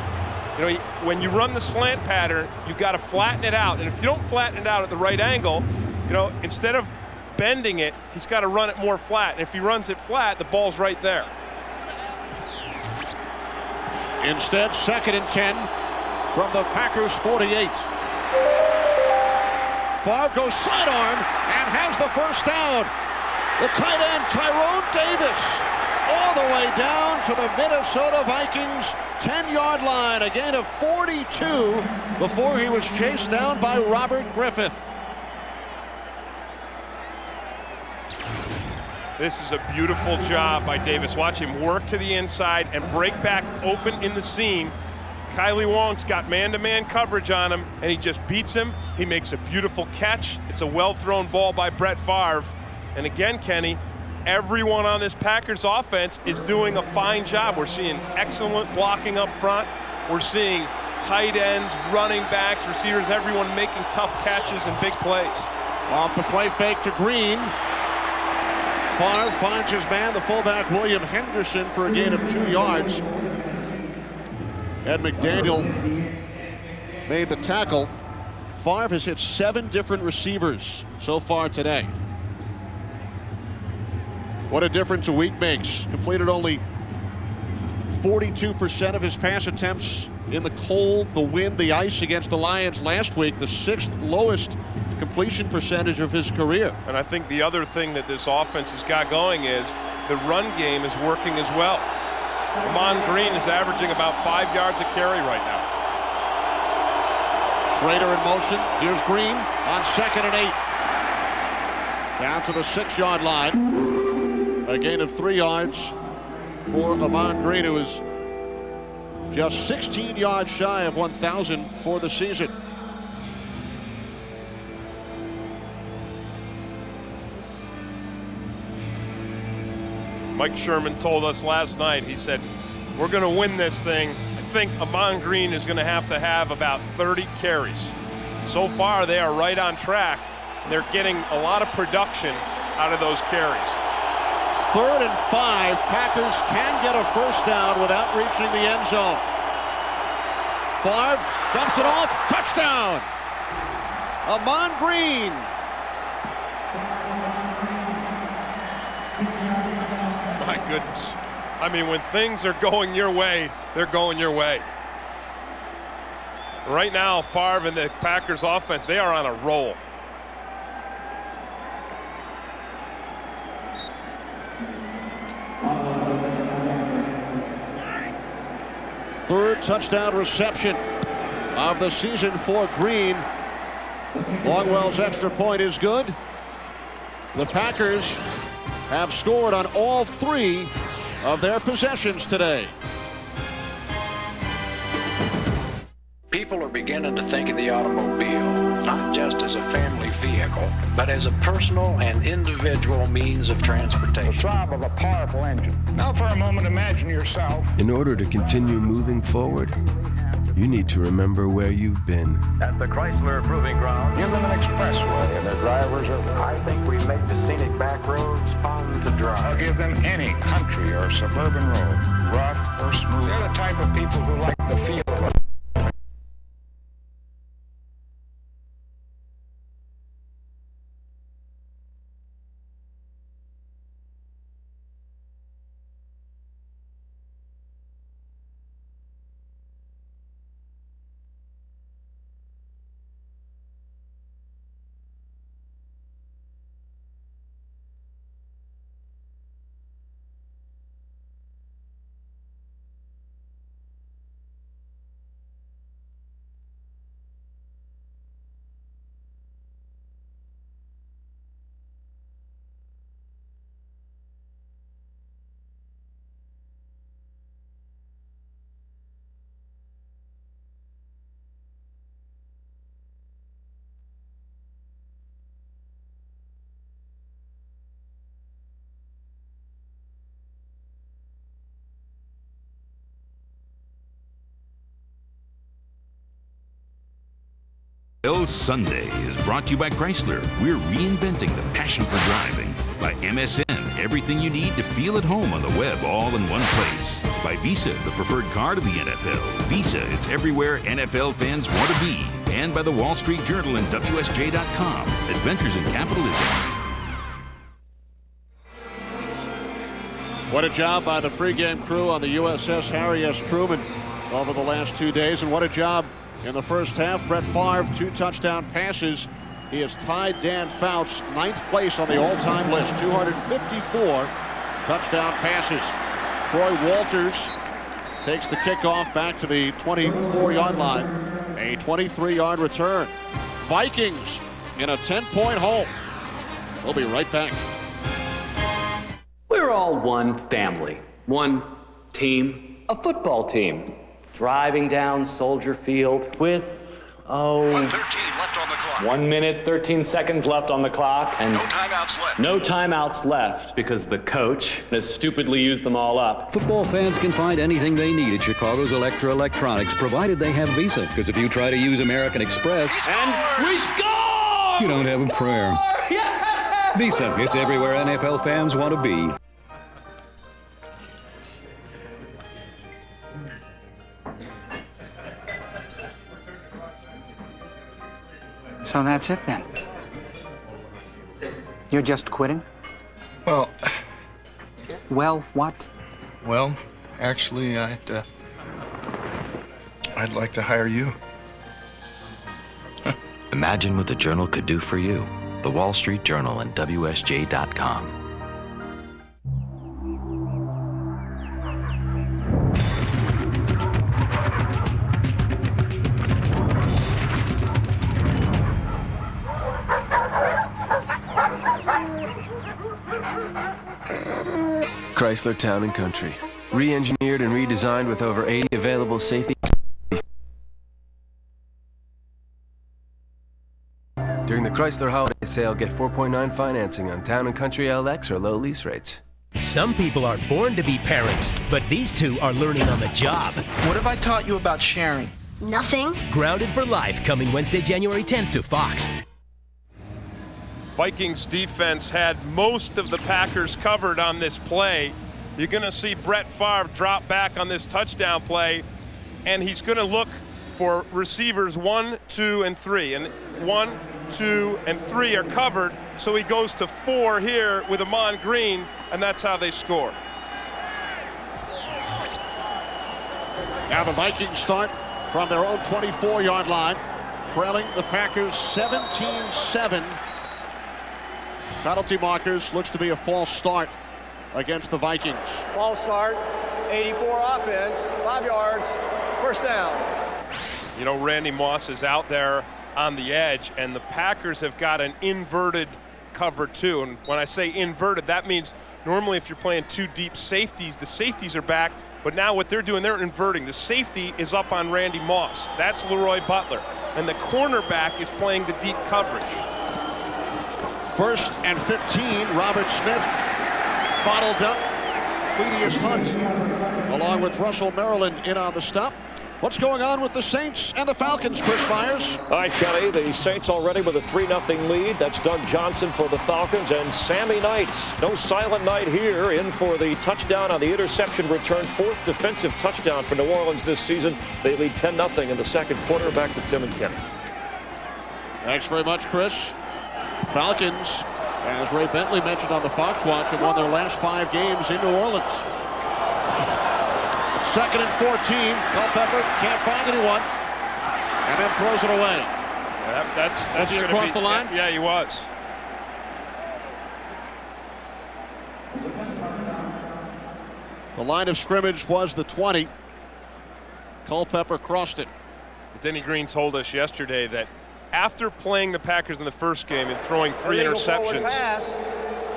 You know, when you run the slant pattern, you got to flatten it out, and if you don't flatten it out at the right angle, you know, instead of bending it, he's got to run it more flat. And if he runs it flat, the ball's right there.
Instead, 2nd and 10 from the Packers 48. Favre goes sidearm and has the first down. The tight end, Tyrone Davis, all the way down to the Minnesota Vikings 10-yard line. A gain of 42 before he was chased down by Robert Griffith.
This is a beautiful job by Davis. Watch him work to the inside and break back open in the seam. Kylie Wong's got man-to-man coverage on him, and he just beats him. He makes a beautiful catch. It's a well-thrown ball by Brett Favre. And again, Kenny, everyone on this Packers offense is doing a fine job. We're seeing excellent blocking up front. We're seeing tight ends, running backs, receivers, everyone making tough catches and big plays.
Off the play fake to Green. Favre finds his man, the fullback William Henderson, for a gain of 2 yards. Ed McDaniel made the tackle. Favre has hit 7 different receivers so far today. What a difference a week makes. Completed only 42% of his pass attempts in the cold, the wind, the ice against the Lions last week, the 6th lowest completion percentage of his career.
And I think the other thing that this offense has got going is the run game is working as well. Amon Green is averaging about 5 yards a carry right now.
Schrader in motion. Here's Green on 2nd and 8. Down to the 6-yard line. A gain of 3 yards for Amon Green, who is just 16 yards shy of 1,000 for the season.
Mike Sherman told us last night, he said, we're going to win this thing. I think Amon Green is going to have about 30 carries. So far, they are right on track. They're getting a lot of production out of those carries.
3rd and 5. Packers can get a first down without reaching the end zone. Favre dumps it off. Touchdown! Amon Green.
My goodness. I mean, when things are going your way, they're going your way. Right now, Favre and the Packers offense, they are on a roll.
Third touchdown reception of the season for Green. Longwell's extra point is good. The Packers have scored on all 3 of their possessions today.
People are beginning to think of the automobile not just as a family vehicle, but as a personal and individual means of transportation.
The throb of a powerful engine. Now for a moment, imagine yourself.
In order to continue moving forward, you need to remember where you've been.
At the Chrysler Proving Ground, give them an expressway, and their drivers are...
I think we make the scenic back roads fun to drive.
I'll give them any country or suburban road, rough or smooth. They're the type of people who like the feel of
Sunday is brought to you by Chrysler. We're reinventing the passion for driving. By MSN, everything you need to feel at home on the web all in one place. By Visa, the preferred card of the NFL. Visa, it's everywhere NFL fans want to be. And by the Wall Street Journal and WSJ.com. Adventures in Capitalism.
What a job by the pregame crew on the USS Harry S. Truman over the last 2 days, and what a job in the first half. Brett Favre, 2 touchdown passes. He has tied Dan Fouts 9th place on the all-time list, 254 touchdown passes. Troy Walters takes the kickoff back to the 24-yard line, a 23-yard return. Vikings in a 10-point hole. We'll be right back.
We're all one family, one team, a football team, driving down Soldier Field with,
1:13 left on the clock.
1 minute, 13 seconds left on the clock, and
no timeouts left.
No timeouts left because the coach has stupidly used them all up.
Football fans can find anything they need at Chicago's Electra Electronics, provided they have Visa. Because if you try to use American Express,
and we score!
You don't have a prayer.
Yeah!
Visa, it's everywhere NFL fans want to be.
So that's it then? You're just quitting?
Well...
Well, what?
Well, actually, I'd like to hire you.
Imagine what the Journal could do for you. The Wall Street Journal and WSJ.com.
Chrysler Town & Country. Re-engineered and redesigned with over 80 available safety. During the Chrysler Holiday Sale, get 4.9 financing on Town & Country LX or low lease rates.
Some people are born to be parents, but these two are learning on the job.
What have I taught you about sharing?
Nothing.
Grounded for Life, coming Wednesday, January 10th to Fox.
Vikings defense had most of the Packers covered on this play. You're going to see Brett Favre drop back on this touchdown play, and he's going to look for receivers 1, 2, and 3. And 1, 2, and 3 are covered, so he goes to 4 here with Amon Green, and that's how they score.
Now the Vikings start from their own 24-yard line, trailing the Packers 17-7. Penalty markers, looks to be a false start against the Vikings.
False start, 84 offense, 5 yards, first down.
You know, Randy Moss is out there on the edge, and the Packers have got an inverted cover too. And when I say inverted, that means normally if you're playing 2 deep safeties, the safeties are back, but now what they're doing, they're inverting. The safety is up on Randy Moss. That's Leroy Butler. And the cornerback is playing the deep coverage.
1st and 15, Robert Smith bottled up. Cledius Hunt, along with Russell Maryland, in on the stop. What's going on with the Saints and the Falcons, Chris Myers?
All right, Kelly, the Saints already with a 3-0 lead. That's Doug Johnson for the Falcons and Sammy Knight. No silent night here, in for the touchdown on the interception return. 4th defensive touchdown for New Orleans this season. They lead 10-0 in the second quarter. Back to Tim and Kenny. Thanks very much, Chris.
Falcons, as Ray Bentley mentioned on the Fox Watch, have won their last 5 games in New Orleans. 2nd and 14. Culpepper can't find anyone, and then throws it away.
That's
was he across the line?
Yeah, he was.
The line of scrimmage was the 20. Culpepper crossed it.
Denny Green told us yesterday that after playing the Packers in the first game and throwing 3 interceptions.
Pass.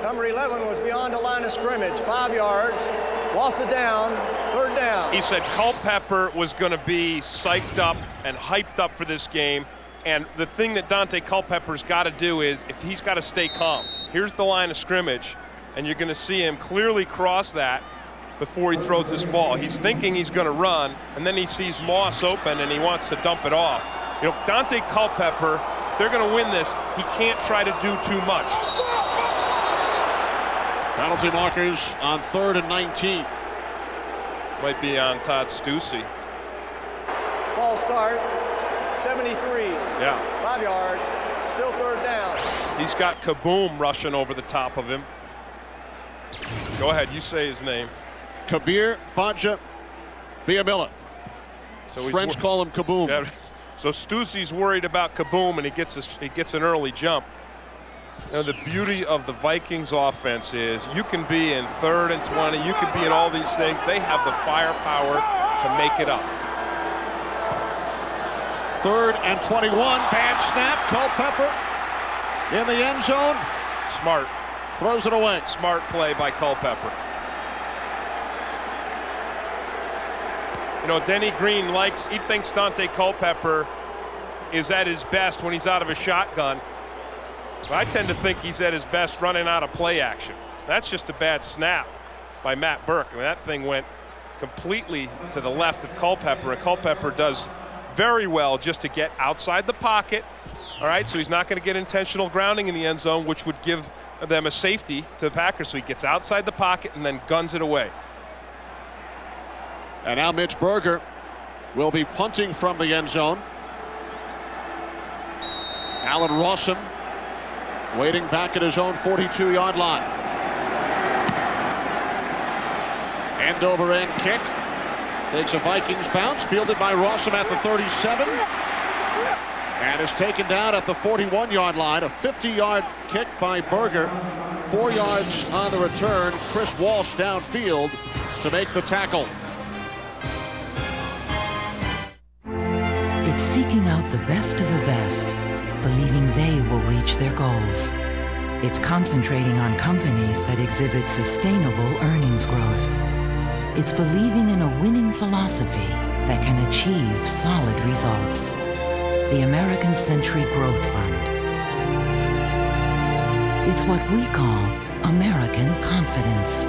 Number 11 was beyond the line of scrimmage, 5 yards, lost it down, 3rd down.
He said Culpepper was going to be psyched up and hyped up for this game, and the thing that Dante Culpepper's got to do is, if he's got to stay calm. Here's the line of scrimmage, and you're going to see him clearly cross that before he throws this ball. He's thinking he's going to run, and then he sees Moss open, and he wants to dump it off. You know, Dante Culpepper, if they're going to win this, he can't try to do too much.
Penalty markers on 3rd and 19.
Might be on Todd Stussy.
Ball start, 73.
Yeah.
5 yards, still 3rd down.
He's got Kaboom rushing over the top of him. Go ahead, you say his name.
Kabir Baja Biamila.
So
Friends call him Kaboom.
Yeah, so Stussy's worried about Kaboom, and he gets an early jump. You know, the beauty of the Vikings offense is you can be in 3rd and 20, you can be in all these things. They have the firepower to make it up.
3rd and 21, bad snap. Culpepper in the end zone.
Smart.
Throws it away.
Smart play by Culpepper. You know, Denny Green he thinks Dante Culpepper is at his best when he's out of a shotgun. But I tend to think he's at his best running out of play action. That's just a bad snap by Matt Burke. I mean, that thing went completely to the left of Culpepper, and Culpepper does very well just to get outside the pocket. All right, so he's not going to get intentional grounding in the end zone, which would give them a safety to the Packers. So he gets outside the pocket and then guns it away.
And now Mitch Berger will be punting from the end zone. Alan Rawson waiting back at his own 42-yard line. End over end kick. Takes a Vikings bounce, fielded by Rawson at the 37. And is taken down at the 41-yard line. A 50-yard kick by Berger. 4 yards on the return. Chris Walsh downfield to make the tackle.
It's seeking out the best of the best, believing they will reach their goals. It's concentrating on companies that exhibit sustainable earnings growth. It's believing in a winning philosophy that can achieve solid results. The American Century Growth Fund. It's what we call American confidence.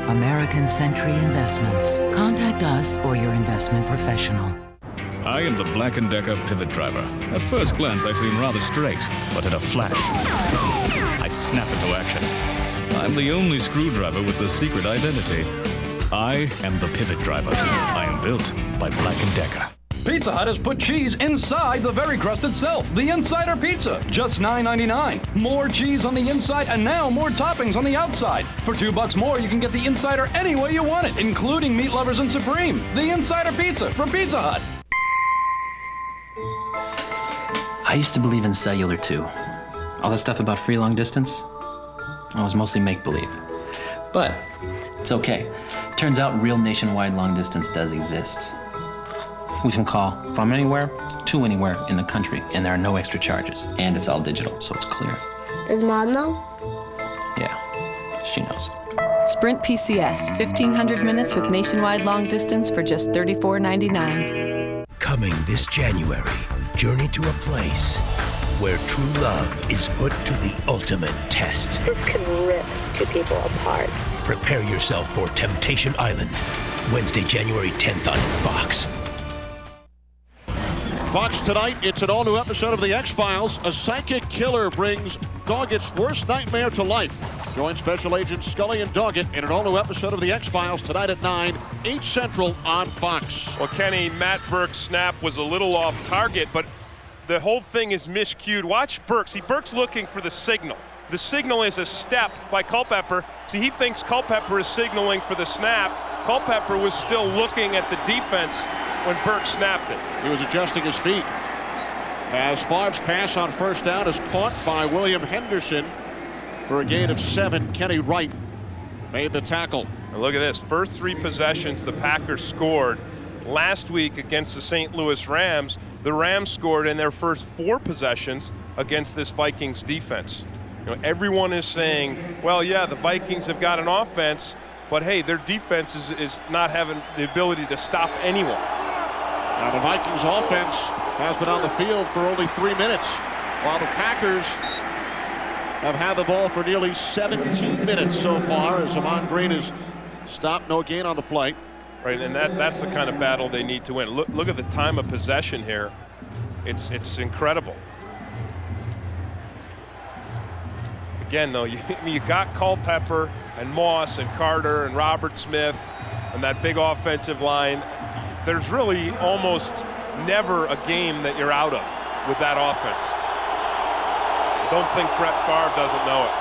American Century Investments. Contact us or your investment professional.
I am the Black & Decker pivot driver. At first glance, I seem rather straight, but in a flash, I snap into action. I'm the only screwdriver with the secret identity. I am the pivot driver. I am built by Black & Decker.
Pizza Hut has put cheese inside the very crust itself. The Insider Pizza, just $9.99. More cheese on the inside and now more toppings on the outside. For $2 more, you can get the Insider any way you want it, including meat lovers and Supreme. The Insider Pizza from Pizza Hut.
I used to believe in cellular too. All that stuff about free long distance, it was mostly make-believe. But it's okay. Turns out real nationwide long distance does exist. We can call from anywhere to anywhere in the country, and there are no extra charges. And it's all digital, so it's clear.
Does Mom know?
Yeah, she knows.
Sprint PCS, 1,500 minutes with nationwide long distance for just $34.99.
Coming this January, journey to a place where true love is put to the ultimate test.
This could rip two people apart.
Prepare yourself for Temptation Island, Wednesday, January 10th on Fox.
Fox tonight, it's an all-new episode of The X-Files. A psychic killer brings Doggett's worst nightmare to life. Join Special Agents Scully and Doggett in an all-new episode of The X-Files tonight at 9, 8 Central on Fox.
Well, Kenny, Matt Burke's snap was a little off target, but the whole thing is miscued. Watch Burke. See, Burke's looking for the signal. The signal is a step by Culpepper. See, he thinks Culpepper is signaling for the snap. Culpepper was still looking at the defense when Burke snapped it.
He was adjusting his feet. As Favre's pass on first down is caught by William Henderson for a gain of 7. Kenny Wright made the tackle.
And look at this. First 3 possessions the Packers scored. Last week against the St. Louis Rams, the Rams scored in their first 4 possessions against this Vikings defense. You know, everyone is saying, well, yeah, the Vikings have got an offense, but hey, their defense is not having the ability to stop anyone.
Now the Vikings offense has been on the field for only 3 minutes, while the Packers have had the ball for nearly 17 minutes so far as Amon Green has stopped, no gain on the play.
Right, and that's the kind of battle they need to win. Look at the time of possession here. It's incredible. Again, though, you got Culpepper and Moss and Carter and Robert Smith and that big offensive line. There's really almost never a game that you're out of with that offense. I don't think Brett Favre doesn't know it.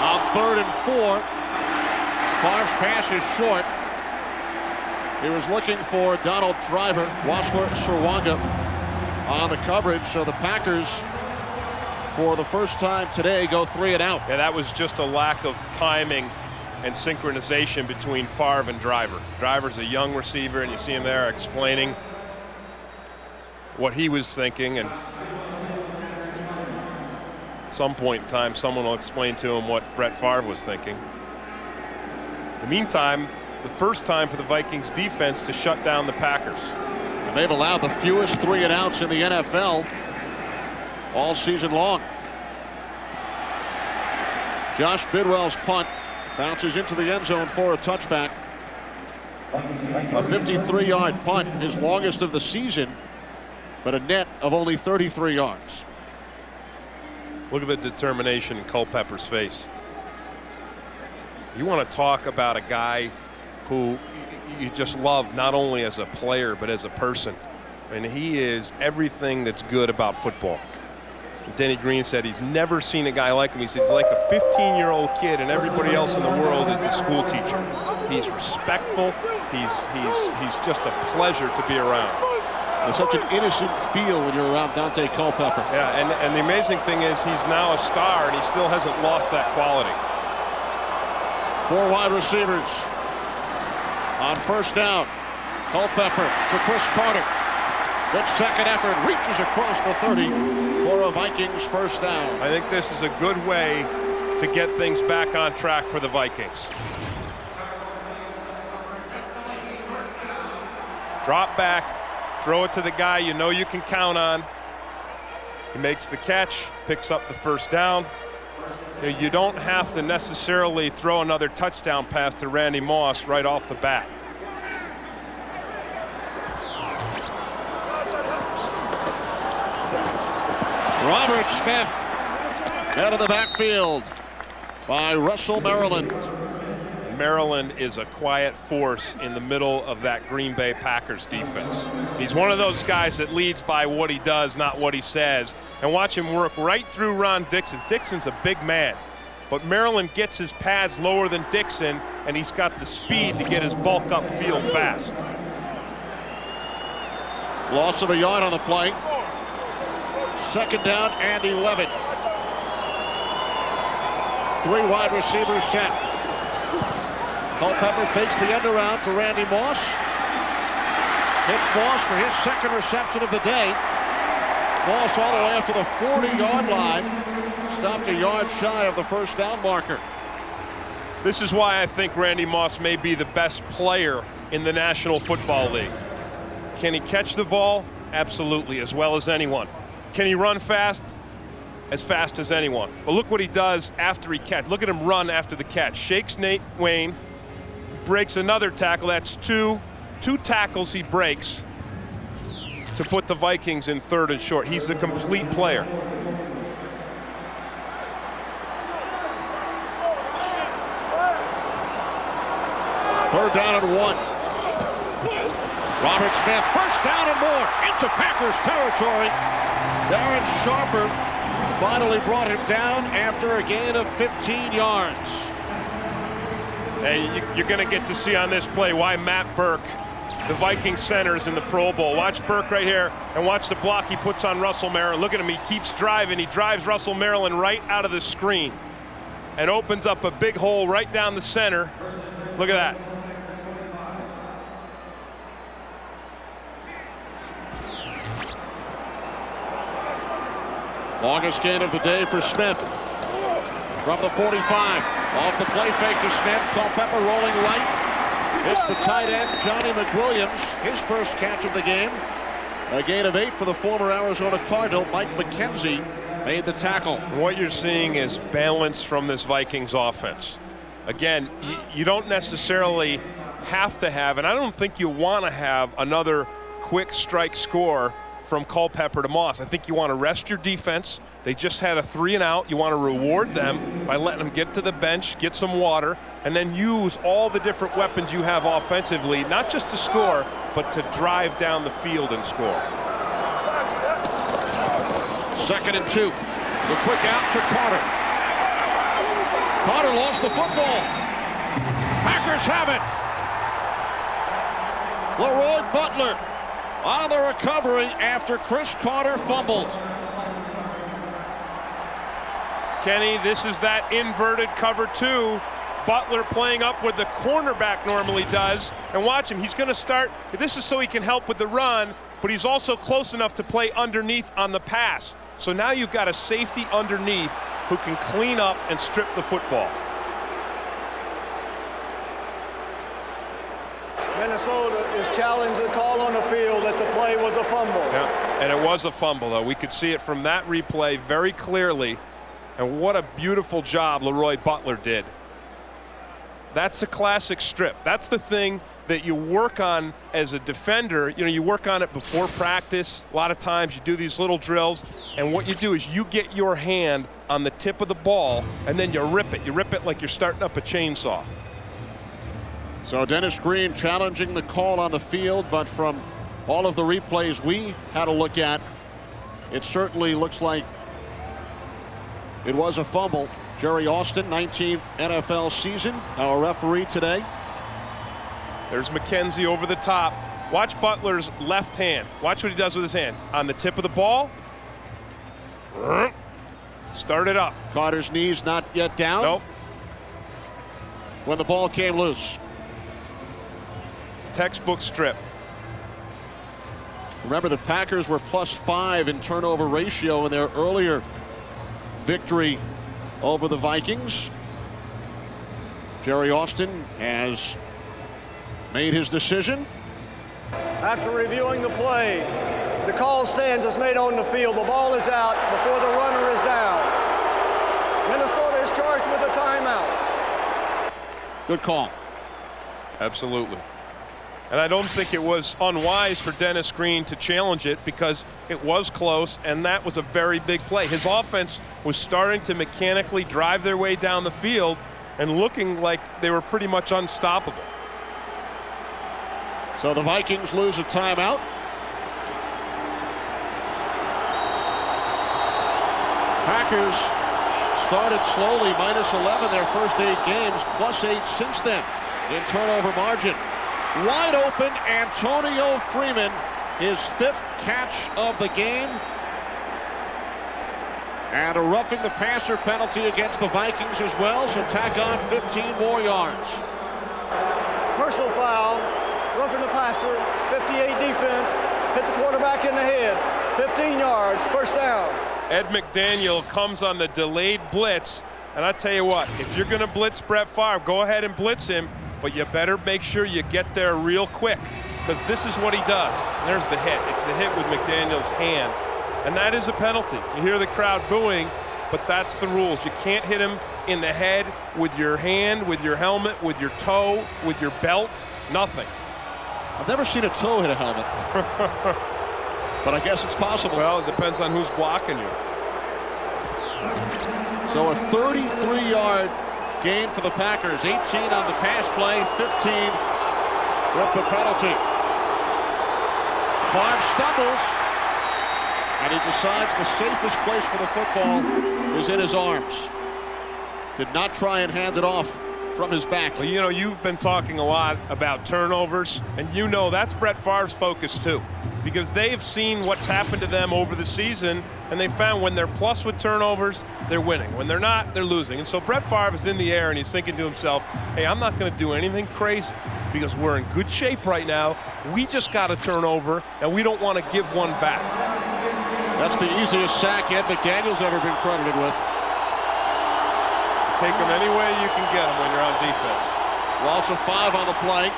On 3rd and 4, Favre's pass is short. He was looking for Donald Driver, Waswa Sirwanga on the coverage, so the Packers, for the first time today, go 3 and out.
Yeah, that was just a lack of timing and synchronization between Favre and Driver. Driver's a young receiver, and you see him there explaining what he was thinking, and at some point in time, someone will explain to him what Brett Favre was thinking. In the meantime, the first time for the Vikings defense to shut down the Packers.
And they've allowed the fewest 3 and outs in the NFL all season long. Josh Bidwell's punt bounces into the end zone for a touchback. A 53-yard punt, his longest of the season, but a net of only 33 yards.
Look at the determination in Culpepper's face. You want to talk about a guy who you just love, not only as a player but as a person. And he is everything that's good about football. Denny Green said he's never seen a guy like him. He said he's like a 15-year-old kid, and everybody else in the world is the school teacher. He's respectful. He's just a pleasure to be around.
There's such an innocent feel when you're around Dante Culpepper.
Yeah, and the amazing thing is he's now a star, and he still hasn't lost that quality.
4 wide receivers on 1st down. Culpepper to Chris Carter. Good second effort, reaches across the 30 for a Vikings 1st down.
I think this is a good way to get things back on track for the Vikings. Drop back, throw it to the guy you know you can count on. He makes the catch, picks up the 1st down. You don't have to necessarily throw another touchdown pass to Randy Moss right off the bat.
Robert Smith out of the backfield by Russell Maryland.
Maryland is a quiet force in the middle of that Green Bay Packers defense. He's one of those guys that leads by what he does, not what he says. And watch him work right through Ron Dixon. Dixon's a big man, but Maryland gets his pads lower than Dixon, and he's got the speed to get his bulk up field fast.
Loss of a yard on the play. 2nd down and 11. 3 wide receivers set. Culpepper fakes the end around to Randy Moss. Hits Moss for his 2nd reception of the day. Moss all the way up to the 40-yard line. Stopped a yard shy of the 1st down marker.
This is why I think Randy Moss may be the best player in the National Football League. Can he catch the ball? Absolutely, as well as anyone. Can he run fast? As fast as anyone. But look what he does after he catch. Look at him run after the catch. Shakes Nate Wayne, breaks another tackle. That's two tackles he breaks to put the Vikings in 3rd and short. He's a complete player.
Third down and 1. Robert Smith, 1st down and more into Packers territory. Darren Sharper finally brought him down after a gain of 15 yards.
Hey, you're going to get to see on this play why Matt Burke, the Viking center, is in the Pro Bowl. Watch Burke right here, and watch the block he puts on Russell Maryland. Look at him, he keeps driving. He drives Russell Maryland right out of the screen and opens up a big hole right down the center. Look at that.
Longest gain of the day for Smith. From the 45. Off the play fake to Smith. Culpepper rolling right. It's the tight end, Johnny McWilliams. His 1st catch of the game. A gain of 8 for the former Arizona Cardinal. Mike McKenzie made the tackle.
What you're seeing is balance from this Vikings offense. Again, you don't necessarily have to have, and I don't think you want to have another quick strike score from Culpepper to Moss. I think you want to rest your defense. They just had a 3-and-out. You want to reward them by letting them get to the bench, get some water, and then use all the different weapons you have offensively, not just to score, but to drive down the field and score.
2nd and 2. The quick out to Carter. Carter lost the football. Packers have it. Leroy Butler on the recovery after Chris Carter fumbled.
Kenny, this is that inverted cover 2. Butler playing up what the cornerback normally does. And watch him, he's going to start. This is so he can help with the run, but he's also close enough to play underneath on the pass. So now you've got a safety underneath who can clean up and strip the football.
Minnesota is challenged the call on the field that the play was a fumble.
Yeah, and it was a fumble, though. We could see it from that replay very clearly. And what a beautiful job Leroy Butler did. That's a classic strip. That's the thing that you work on as a defender. You know, you work on it before practice. A lot of times you do these little drills, and what you do is you get your hand on the tip of the ball, and then you rip it. You rip it like you're starting up a chainsaw.
So Dennis Green challenging the call on the field, but from all of the replays we had a look at, it certainly looks like it was a fumble. Jerry Austin, 19th NFL season, our referee today.
There's McKenzie over the top. Watch Butler's left hand. Watch what he does with his hand. On the tip of the ball. Start it up.
Carter's knees not yet down.
Nope.
When the ball came loose.
Textbook strip.
Remember, the Packers were +5 in turnover ratio in their earlier victory over the Vikings. Jerry Austin has made his decision.
After reviewing the play, the call stands as made on the field. The ball is out before the runner is down. Minnesota is charged with a timeout.
Good call.
Absolutely. And I don't think it was unwise for Dennis Green to challenge it because it was close, and that was a very big play. His offense was starting to mechanically drive their way down the field and looking like they were pretty much unstoppable.
So the Vikings lose a timeout. Packers started slowly, -11 their first 8 games, +8 since then in turnover margin. Wide open, Antonio Freeman, his 5th catch of the game. And a roughing the passer penalty against the Vikings as well, so tack on 15 more yards.
Personal foul, roughing the passer, 58 defense, hit the quarterback in the head, 15 yards, first down.
Ed McDaniel comes on the delayed blitz, and I tell you what, if you're going to blitz Brett Favre, go ahead and blitz him. But you better make sure you get there real quick, because this is what he does. And there's the hit. It's the hit with McDaniel's hand. And that is a penalty. You hear the crowd booing, but that's the rules. You can't hit him in the head with your hand, with your helmet, with your toe, with your belt, nothing.
I've never seen a toe hit a helmet. But I guess it's possible.
Well, it depends on who's blocking you.
So a 33-yard gain for the Packers. 18 on the pass play, 15 with the penalty. Favre stumbles, and he decides the safest place for the football is in his arms. Did not try and hand it off from his back.
Well, you know, you've been talking a lot about turnovers, and you know that's Brett Favre's focus too, because they've seen what's happened to them over the season, and they found when they're plus with turnovers, they're winning. When they're not, they're losing. And so Brett Favre is in the air, and he's thinking to himself, hey, I'm not going to do anything crazy because we're in good shape right now. We just got a turnover, and we don't want to give one back.
That's the easiest sack Ed McDaniel's ever been credited with.
Take them any way you can get them when you're on defense.
Loss of 5 on the play.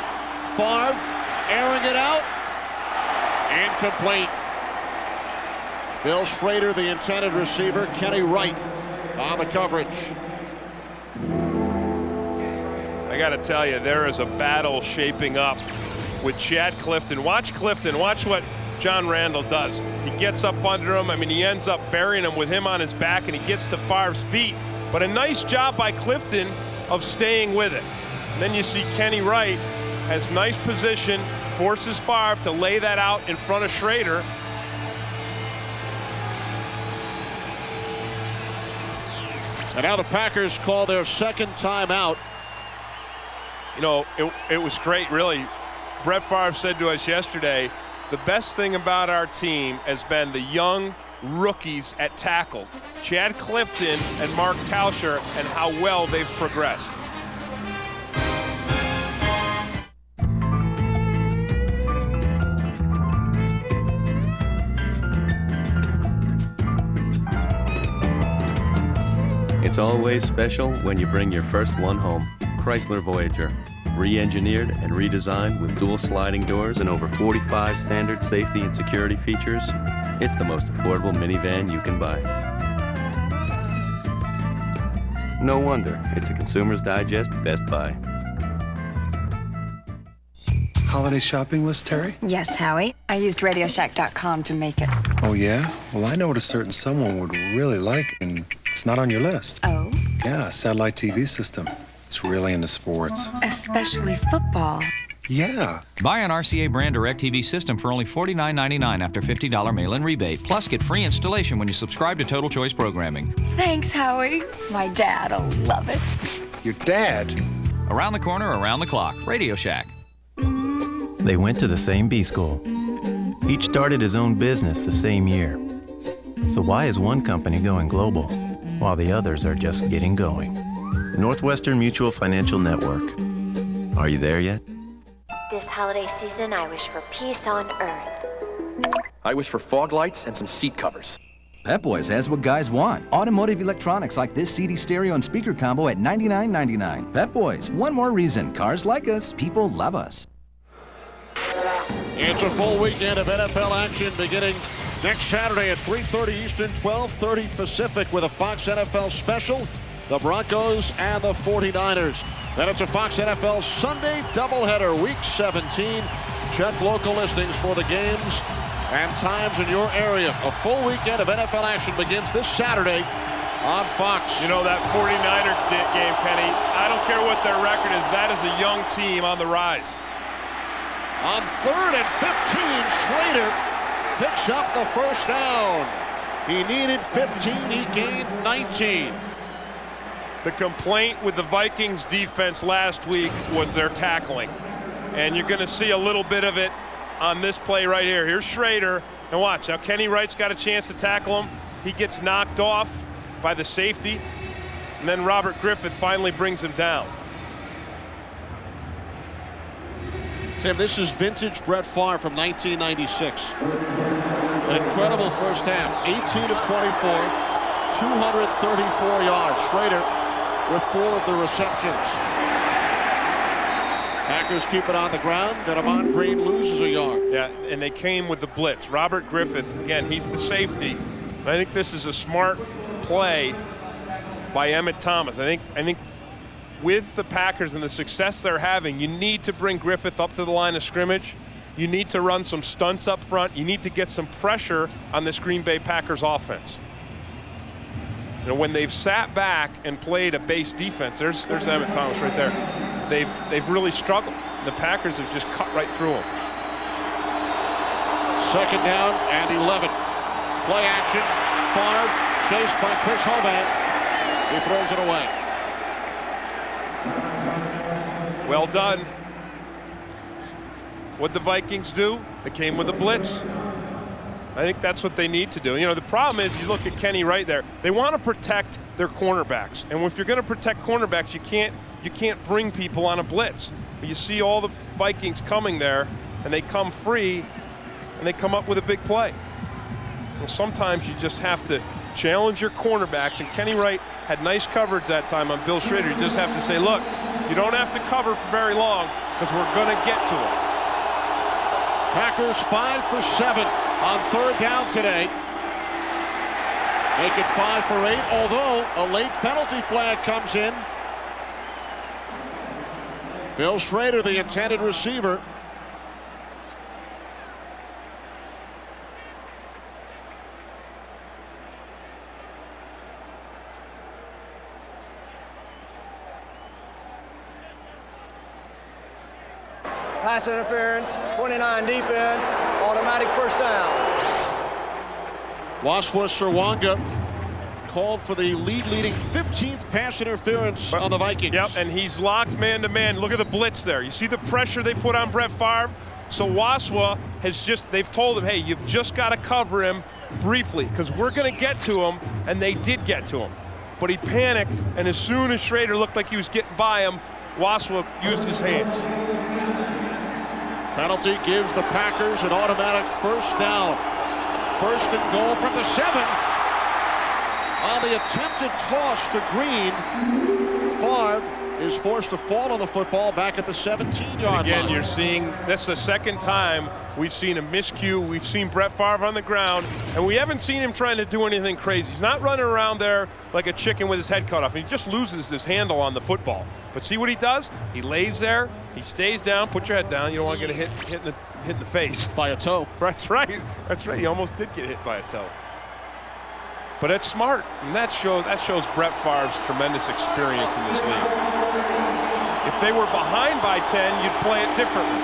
Favre airing it out. Incomplete. Bill Schrader, the intended receiver. Kenny Wright on the coverage.
I got to tell you, there is a battle shaping up with Chad Clifton. Watch Clifton. Watch what John Randall does. He gets up under him. I mean, he ends up burying him with him on his back, and he gets to Favre's feet. But a nice job by Clifton of staying with it. And then you see Kenny Wright has nice position, forces Favre to lay that out in front of Schrader.
And now the Packers call their second timeout.
You know, it was great, really. Brett Favre said to us yesterday, the best thing about our team has been the young rookies at tackle, Chad Clifton and Mark Tauscher, and how well they've progressed.
It's always special when you bring your first one home. Chrysler Voyager. Re-engineered and redesigned with dual sliding doors and over 45 standard safety and security features, it's the most affordable minivan you can buy. No wonder it's a Consumer's Digest Best Buy.
Holiday shopping list, Terry?
Yes, Howie. I used RadioShack.com to make it.
Oh, yeah? Well, I know what a certain someone would really like, and it's not on your list.
Oh?
Yeah, a satellite TV system. It's really into sports.
Especially football.
Yeah.
Buy an RCA brand DirecTV system for only $49.99 after $50 mail-in rebate. Plus, get free installation when you subscribe to Total Choice Programming.
Thanks, Howie. My dad'll love it.
Your dad?
Around the corner, around the clock. Radio Shack.
They went to the same B school. Each started his own business the same year. So why is one company going global while the others are just getting going? Northwestern Mutual Financial Network. Are you there yet?
This holiday season, I wish for peace on Earth.
I wish for fog lights and some seat covers.
Pep Boys has what guys want. Automotive electronics like this CD stereo and speaker combo at $99.99. Pep Boys, one more reason. Cars like us, people love us.
It's a full weekend of NFL action beginning next Saturday at 3:30 Eastern, 12:30 Pacific with a Fox NFL special. The Broncos and the 49ers. Then it's a Fox NFL Sunday doubleheader, Week 17. Check local listings for the games and times in your area. A full weekend of NFL action begins this Saturday on Fox.
You know, that 49ers game, Kenny, I don't care what their record is, that is a young team on the rise.
On 3rd and 15, Schrader picks up the first down. He needed 15, he gained 19.
The complaint with the Vikings defense last week was their tackling. And you're going to see a little bit of it on this play right here. Here's Schrader. And watch, now Kenny Wright's got a chance to tackle him. He gets knocked off by the safety. And then Robert Griffith finally brings him down.
Tim, this is vintage Brett Favre from 1996. An incredible first half. 18 of 24, 234 yards. Schrader with 4 of the receptions. Packers keep it on the ground, and Amon Green loses a yard.
Yeah, and they came with the blitz. Robert Griffith, again, he's the safety. I think this is a smart play by Emmett Thomas. I think with the Packers and the success they're having, you need to bring Griffith up to the line of scrimmage. You need to run some stunts up front. You need to get some pressure on this Green Bay Packers offense. You know, when they've sat back and played a base defense, there's Emmett Thomas right there. They've really struggled. The Packers have just cut right through them.
2nd down and 11. Play action. Favre chased by Chris Hovan. He throws it away.
Well done. What'd the Vikings do? They came with a blitz. I think that's what they need to do. You know, the problem is, you look at Kenny right there. They want to protect their cornerbacks, and if you're going to protect cornerbacks, you can't bring people on a blitz. But you see all the Vikings coming there, and they come free, and they come up with a big play. Well, sometimes you just have to challenge your cornerbacks, and Kenny Wright had nice coverage that time on Bill Schrader. You just have to say, look, you don't have to cover for very long because we're going to get to him.
Packers 5 for 7 on 3rd down today. Make it 5 for 8, although a late penalty flag comes in. Bill Schrader, the intended receiver.
Pass interference, 29 defense, automatic first down.
Waswa Serwanga called for the leading 15th pass interference on the Vikings.
Yep, and he's locked man-to-man. Look at the blitz there. You see the pressure they put on Brett Favre? So Waswa has they've told him, hey, you've just got to cover him briefly because we're going to get to him, and they did get to him. But he panicked, and as soon as Schrader looked like he was getting by him, Waswa used his hands.
Penalty gives the Packers an automatic first down. First and goal from the 7. On the attempted toss to Green, Favre is forced to fall on the football back at the 17-yard line.
Again, you're seeing that's the second time we've seen a miscue. We've seen Brett Favre on the ground, and we haven't seen him trying to do anything crazy. He's not running around there like a chicken with his head cut off. He just loses his handle on the football. But see what he does? He lays there. He stays down. Put your head down. You don't want to get hit in the face
by a toe.
That's right. That's right. He almost did get hit by a toe. But it's smart, and that shows Brett Favre's tremendous experience in this league. If they were behind by 10, you'd play it differently.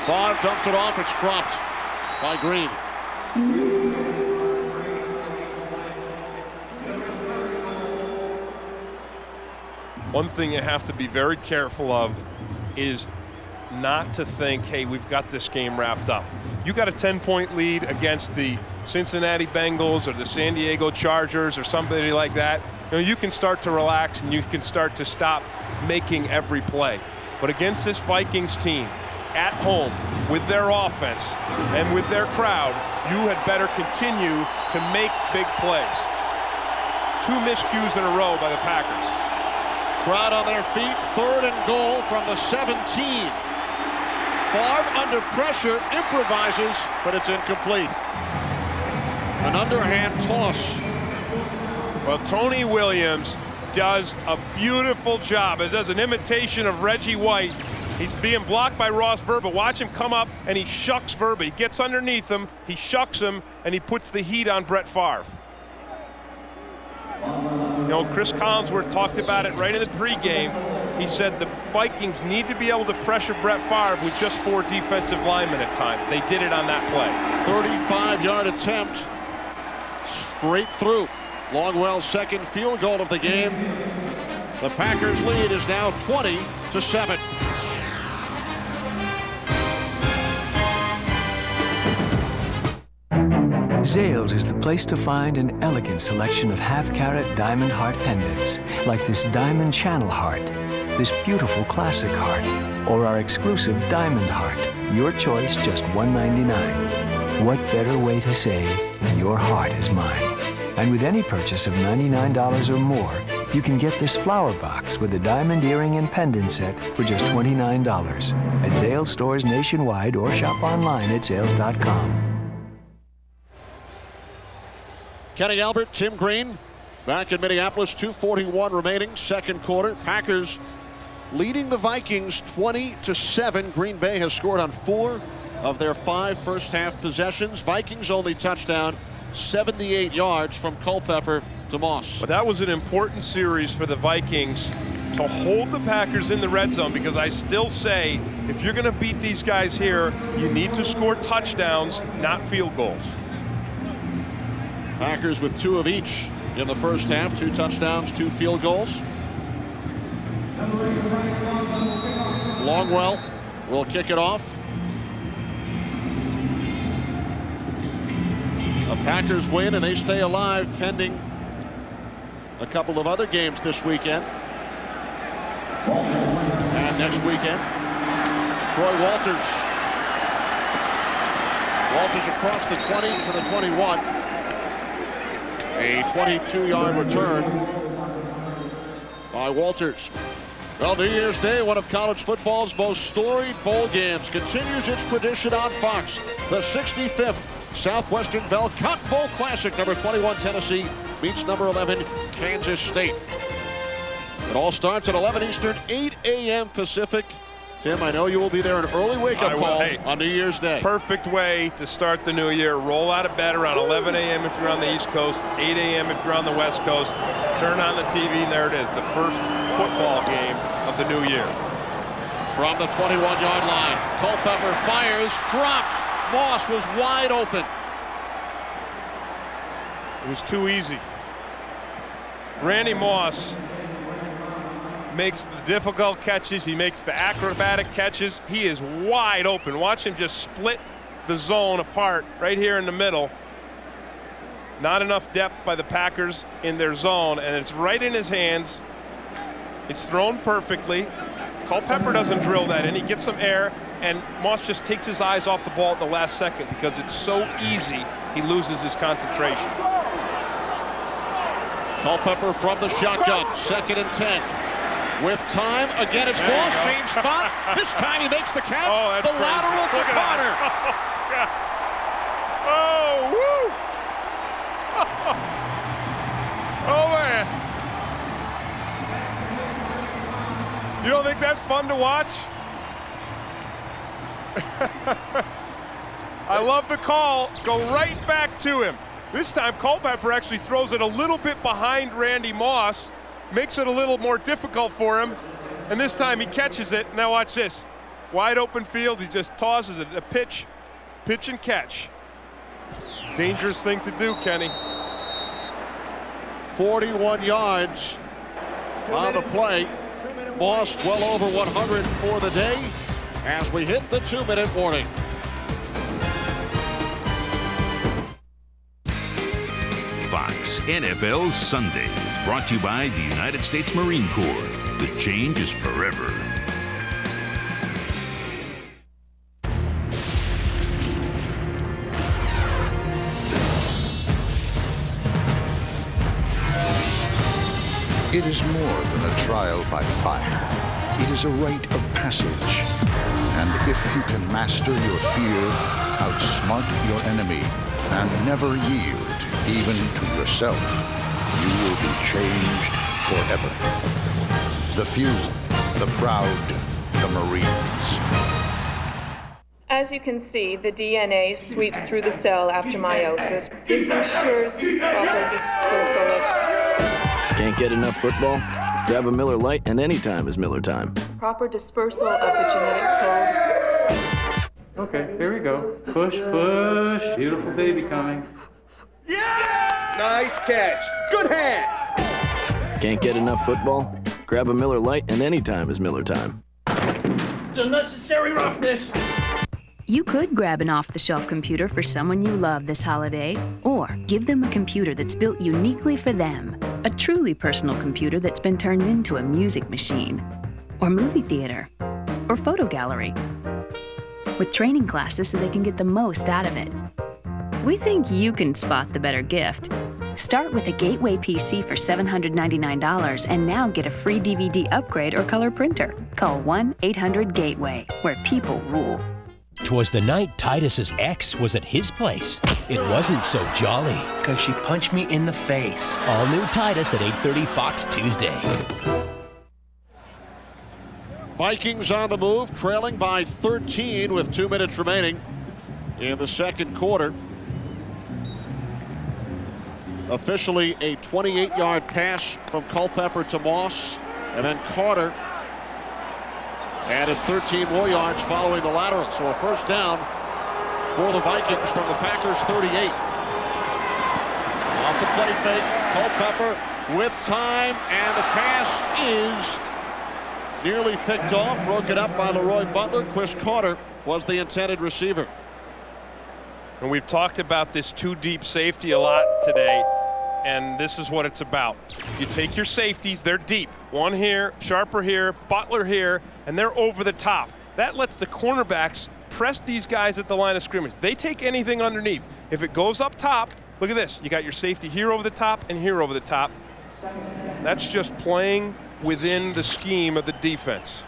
Favre dumps it off. It's dropped by Green.
One thing you have to be very careful of is not to think, hey, we've got this game wrapped up. You got a 10-point lead against the Cincinnati Bengals or the San Diego Chargers or somebody like that. You can start to relax and you can start to stop making every play. But against this Vikings team, at home, with their offense and with their crowd, you had better continue to make big plays. 2 miscues in a row by the Packers.
Crowd on their feet, 3rd and goal from the 17. Favre under pressure, improvises, but it's incomplete. An underhand toss.
Well, Tony Williams does a beautiful job. It does an imitation of Reggie White. He's being blocked by Ross Verba. Watch him come up, and he shucks Verba. He gets underneath him, he shucks him, and he puts the heat on Brett Favre. Chris Collinsworth talked about it right in the pregame. He said the Vikings need to be able to pressure Brett Favre with just 4 defensive linemen at times. They did it on that play.
35-yard attempt, straight through. Longwell's second field goal of the game. The Packers' lead is now 20-7.
Zales is the place to find an elegant selection of half-carat diamond heart pendants, like this diamond channel heart, this beautiful classic heart, or our exclusive diamond heart. Your choice, just $199. What better way to say, your heart is mine? And with any purchase of $99 or more, you can get this flower box with a diamond earring and pendant set for just $29 at Zales stores nationwide or shop online at zales.com.
Kenny Albert, Tim Green, back in Minneapolis, 2:41 remaining, second quarter. Packers leading the Vikings 20-7. Green Bay has scored on 4 of their 5 first-half possessions. Vikings only touchdown, 78 yards from Culpepper to Moss.
But that was an important series for the Vikings to hold the Packers in the red zone, because I still say if you're going to beat these guys here, you need to score touchdowns, not field goals.
Packers with 2 of each in the first half, 2 touchdowns, 2 field goals. Longwell will kick it off. The Packers win and they stay alive pending a couple of other games this weekend. And next weekend, Troy Walters. Walters across the 20 to the 21. A 22-yard return by Walters. Well, New Year's Day, one of college football's most storied bowl games, continues its tradition on Fox. The 65th Southwestern Bell Cotton Bowl Classic. Number 21 Tennessee meets number 11 Kansas State. It all starts at 11 Eastern, 8 a.m. Pacific. Tim, I know you will be there, an early wake-up call on New Year's Day.
Perfect way to start the new year. Roll out of bed around 11 a.m. if you're on the East Coast, 8 a.m. if you're on the West Coast. Turn on the TV, and there it is, the first football game of the new year.
From the 21-yard line, Culpepper fires, dropped. Moss was wide open.
It was too easy. Randy Moss makes the difficult catches. He makes the acrobatic catches. He is wide open. Watch him just split the zone apart right here in the middle. Not enough depth by the Packers in their zone, and it's right in his hands. It's thrown perfectly. Culpepper doesn't drill that in. He gets some air, and Moss just takes his eyes off the ball at the last second because it's so easy, he loses his concentration.
Culpepper from the shotgun, 2nd and 10. With time, again it's Moss, same spot. This time he makes the catch.
Oh,
the lateral to Carter.
Oh, woo! Oh, man. You don't think that's fun to watch? I love the call. Go right back to him. This time Culpepper actually throws it a little bit behind Randy Moss, makes it a little more difficult for him, and this time he catches it. Now watch this. Wide open field, he just tosses it. A pitch and catch. Dangerous thing to do, Kenny.
41 yards on the play. Moss well over 100 for the day as we hit the 2-minute warning.
Fox NFL Sundays, brought to you by the United States Marine Corps. The change is forever.
It is more than a trial by fire. It is a rite of passage. And if you can master your fear, outsmart your enemy, and never yield, even to yourself, you will be changed forever. The few, the proud, the Marines.
As you can see, the DNA sweeps through the cell after meiosis. This ensures proper dispersal of...
Can't get enough football? Grab a Miller Lite, and anytime is Miller time.
Proper dispersal of the genetic code.
Okay, here we go. Push, push. Beautiful baby coming.
Yeah! Nice catch. Good hands.
Can't get enough football? Grab a Miller Lite, and anytime is Miller time.
It's unnecessary roughness.
You could grab an off-the-shelf computer for someone you love this holiday, or give them a computer that's built uniquely for them. A truly personal computer that's been turned into a music machine, or movie theater, or photo gallery, with training classes so they can get the most out of it. We think you can spot the better gift. Start with a Gateway PC for $799 and now get a free DVD upgrade or color printer. Call 1-800-GATEWAY, where people rule.
'Twas the night Titus's ex was at his place. It wasn't so jolly.
'Cause she punched me in the face.
All new Titus at 8:30 Fox Tuesday.
Vikings on the move, trailing by 13 with 2 minutes remaining in the second quarter. Officially a 28-yard pass from Culpepper to Moss, and then Carter added 13 more yards following the lateral. So a first down for the Vikings from the Packers 38. Off the play fake, Culpepper with time, and the pass is nearly picked off, broken up by Leroy Butler. Chris Carter was the intended receiver.
And we've talked about this two deep safety a lot today, and this is what it's about. You take your safeties, they're deep. One here, Sharper here, Butler here, and they're over the top. That lets the cornerbacks press these guys at the line of scrimmage. They take anything underneath. If it goes up top, look at this. You got your safety here over the top and here over the top. That's just playing within the scheme of the defense.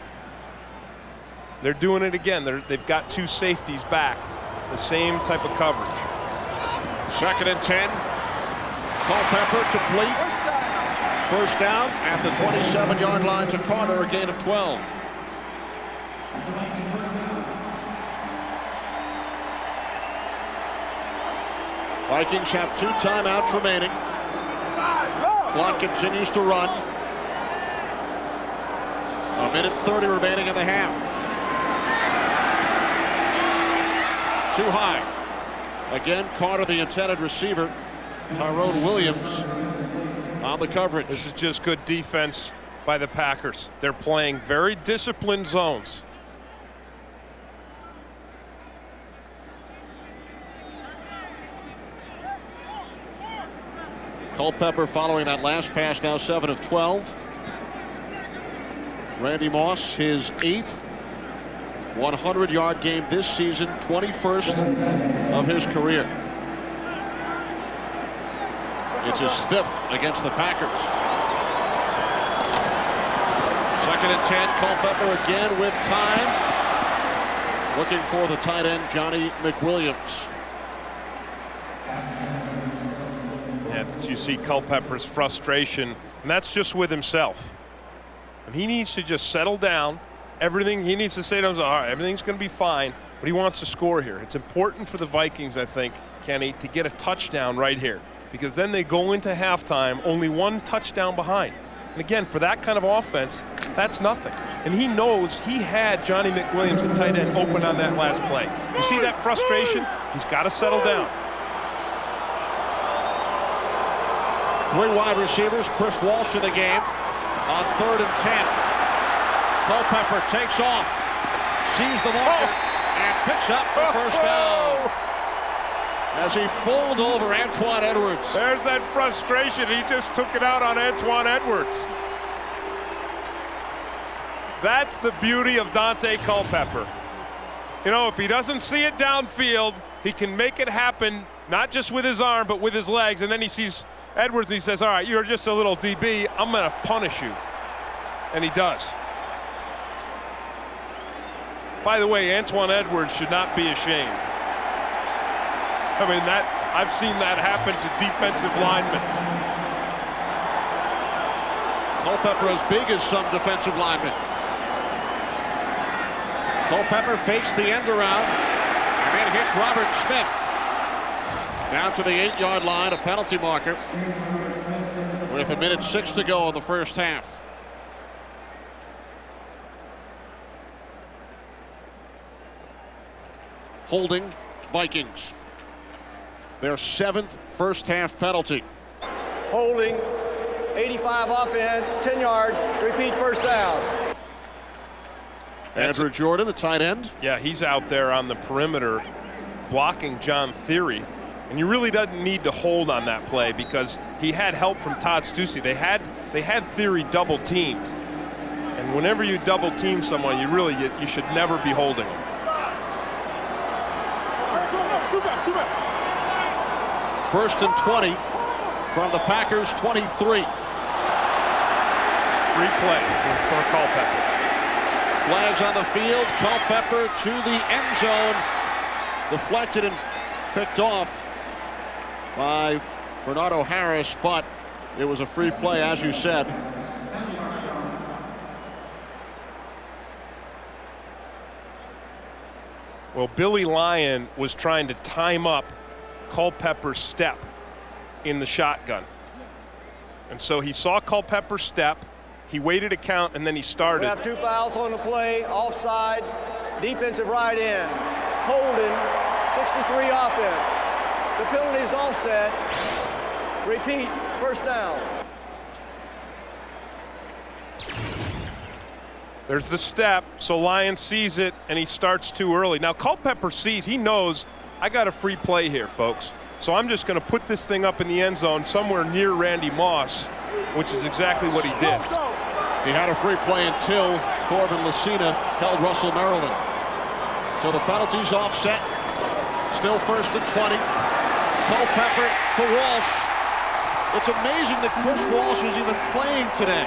They're doing it again. They've got two safeties back. The same type of coverage.
2nd and 10. Culpepper complete. First down at the 27-yard line to Carter, a gain of 12. Vikings have 2 timeouts remaining. Clock continues to run. A minute 30 remaining in the half. Too high. Again, Carter, the intended receiver. Tyrone Williams on the coverage.
This is just good defense by the Packers. They're playing very disciplined zones.
Culpepper following that last pass, now 7 of 12. Randy Moss, his 8th 100-yard game this season, 21st of his career. It's his 5th against the Packers. 2nd and 10, Culpepper again with time. Looking for the tight end, Johnny McWilliams.
And you see Culpepper's frustration, and that's just with himself. And he needs to just settle down. Everything he needs to say to himself, all right, everything's going to be fine, but he wants to score here. It's important for the Vikings, I think, Kenny, to get a touchdown right here, because then they go into halftime only 1 touchdown behind. And again, for that kind of offense, that's nothing. And he knows he had Johnny McWilliams, the tight end, open on that last play. You see that frustration? He's got to settle down.
3 wide receivers, Chris Walsh in the game on 3rd and 10. Culpepper takes off, sees the marker, and picks up the first down as he bowled over Antoine Edwards.
There's that frustration. He just took it out on Antoine Edwards. That's the beauty of Dante Culpepper. You know, if he doesn't see it downfield, he can make it happen, not just with his arm, but with his legs. And then he sees Edwards and he says, all right, you're just a little DB. I'm going to punish you. And he does. By the way, Antoine Edwards should not be ashamed. I mean, I've seen that happen to defensive linemen.
Culpepper as big as some defensive linemen. Culpepper fakes the end around and then hits Robert Smith. Down to the 8-yard line, a penalty marker with 1:06 to go in the first half. Holding Vikings. Their 7th first half penalty.
Holding, 85 offense, 10 yards, repeat first down.
Andrew Jordan, the tight end.
Yeah, he's out there on the perimeter blocking John Theory. And you really doesn't need to hold on that play because he had help from Todd Stussy. They had Theory double teamed. And whenever you double team someone, you should never be holding them.
First and 20 from the Packers 23.
Free play for Culpepper.
Flags on the field. Culpepper to the end zone. Deflected and picked off by Bernardo Harris, but it was a free play, as you said.
Well, Billy Lyon was trying to time up Culpepper's step in the shotgun. And so he saw Culpepper's step, he waited a count, and then he started.
We have 2 fouls on the play, offside, defensive right end, holding, 63 offense. The penalty is offset, repeat, first down.
There's the step, so Lyon sees it, and he starts too early. Now, Culpepper sees, he knows, I got a free play here, folks. So I'm just going to put this thing up in the end zone somewhere near Randy Moss, which is exactly what he did.
He had a free play until Corbin Lucina held Russell, Maryland. So the penalty's offset. Still first and 20. Culpepper to Walsh. It's amazing that Chris Walsh is even playing today.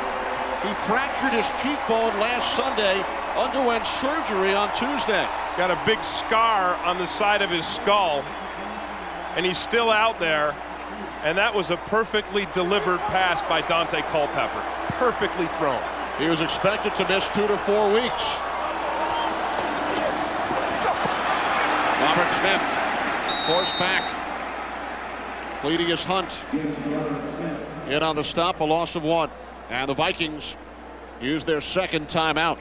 He fractured his cheekbone last Sunday, underwent surgery on Tuesday.
Got a big scar on the side of his skull, and he's still out there. And that was a perfectly delivered pass by Dante Culpepper. Perfectly thrown.
He was expected to miss 2 to 4 weeks. Robert Smith forced back. Cledius Hunt in on the stop, a loss of 1. And the Vikings use their second timeout.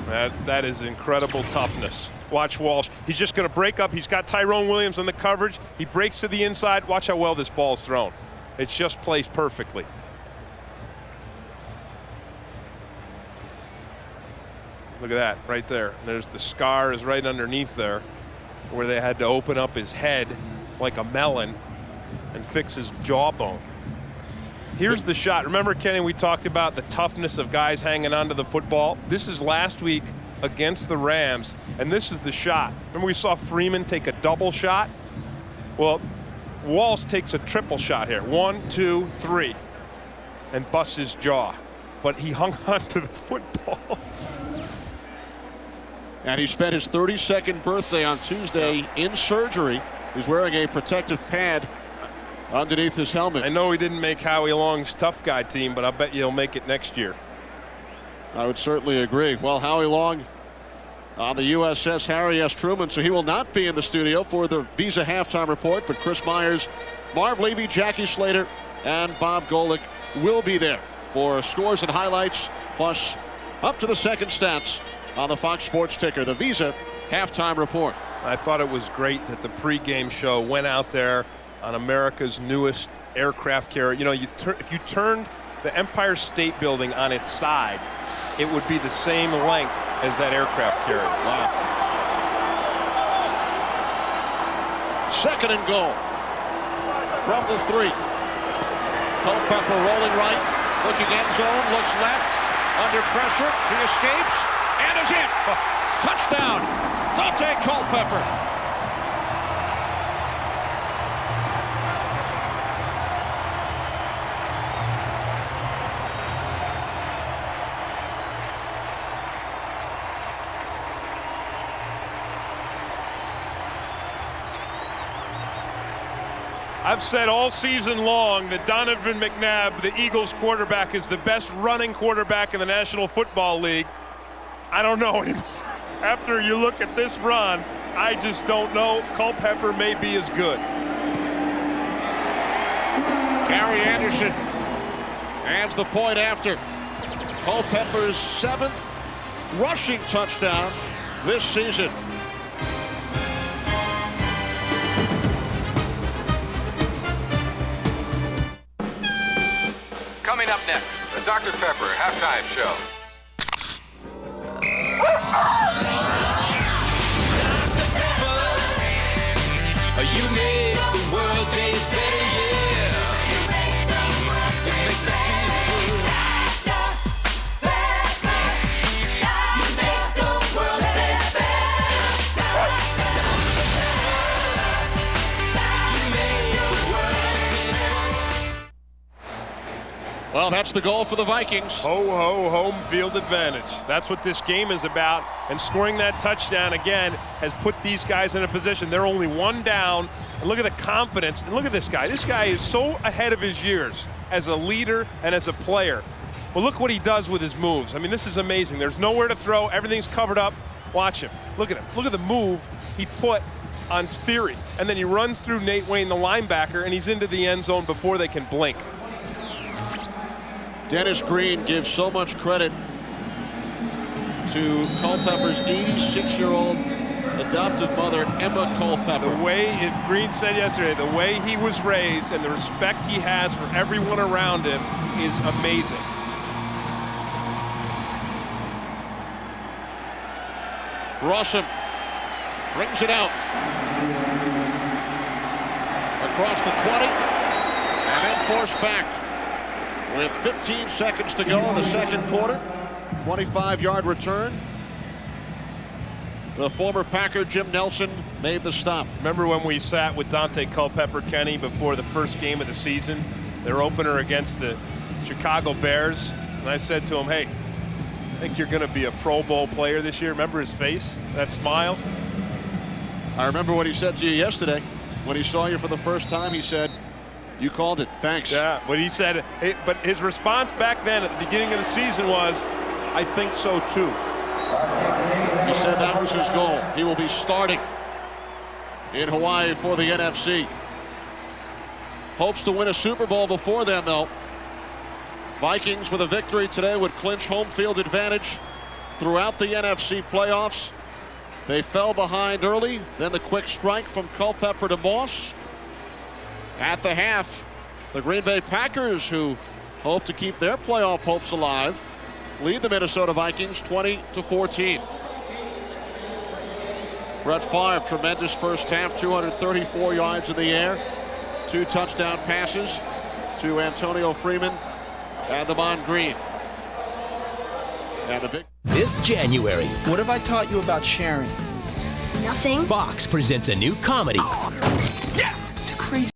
That is incredible toughness. Watch Walsh. He's just going to break up. He's got Tyrone Williams on the coverage. He breaks to the inside. Watch how well this ball's thrown. It's just placed perfectly. Look at that right there. There's the scar is right underneath there where they had to open up his head like a melon and fix his jawbone. Here's the shot. Remember, Kenny, we talked about the toughness of guys hanging onto the football. This is last week against the Rams, and this is the shot. Remember we saw Freeman take a double shot? Well, Walsh takes a triple shot here. 1, 2, 3, and busts his jaw. But he hung on to the football.
And he spent his 32nd birthday on Tuesday in surgery. He's wearing a protective pad underneath his helmet.
I know he didn't make Howie Long's tough guy team, but I bet you he'll make it next year.
I would certainly agree. Well, Howie Long on the USS Harry S. Truman, so he will not be in the studio for the Visa halftime report, but Chris Myers, Marv Levy, Jackie Slater, and Bob Golick will be there for scores and highlights, plus up to the second stats on the Fox Sports Ticker, the Visa halftime report.
I thought it was great that the pregame show went out there on America's newest aircraft carrier. You know, if you turned the Empire State Building on its side, it would be the same length as that aircraft carrier.
Wow. Second and goal from the 3. Culpepper rolling right, looking end zone, looks left, under pressure, he escapes, and is in. Touchdown, Dante Culpepper.
I've said all season long that Donovan McNabb, the Eagles quarterback, is the best running quarterback in the National Football League. I don't know anymore. After you look at this run, I just don't know. Culpepper may be as good.
Gary Anderson adds the point after. Culpepper's 7th rushing touchdown this season.
Coming up next, the Dr. Pepper halftime show.
You make the world taste better, yeah. You make the world taste better. Dr. Pepper. You make the world taste better. You make the world taste better.
Well, that's the goal for the Vikings.
Ho, ho, home field advantage. That's what this game is about. And scoring that touchdown again has put these guys in a position. They're only 1 down. And look at the confidence. And look at this guy. This guy is so ahead of his years as a leader and as a player. But look what he does with his moves. I mean, this is amazing. There's nowhere to throw. Everything's covered up. Watch him. Look at him. Look at the move he put on Theory. And then he runs through Nate Wayne, the linebacker, and he's into the end zone before they can blink.
Dennis Green gives so much credit to Culpepper's 86-year-old adoptive mother, Emma Culpepper.
The way, as Green said yesterday, the way he was raised and the respect he has for everyone around him is amazing.
Rossum brings it out. Across the 20, and then forced back. With 15 seconds to go in the second quarter, 25-yard return. The former Packer, Jim Nelson, made the stop.
Remember when we sat with Dante Culpepper, Kenny, before the first game of the season, their opener against the Chicago Bears, and I said to him, hey, I think you're going to be a Pro Bowl player this year. Remember his face, that smile?
I remember what he said to you yesterday. When he saw you for the first time, he said, "You called it. Thanks."
Yeah, what he said, but his response back then at the beginning of the season was, "I think so too."
He said that was his goal. He will be starting in Hawaii for the NFC. Hopes to win a Super Bowl before then, though. Vikings with a victory today would clinch home field advantage throughout the NFC playoffs. They fell behind early, then the quick strike from Culpepper to Moss. At the half, the Green Bay Packers, who hope to keep their playoff hopes alive, lead the Minnesota Vikings 20-14. Brett Favre, tremendous first half, 234 yards in the air, 2 touchdown passes to Antonio Freeman and Damon Green. And the big...
This January,
What have I taught you about sharing?
Fox presents a new comedy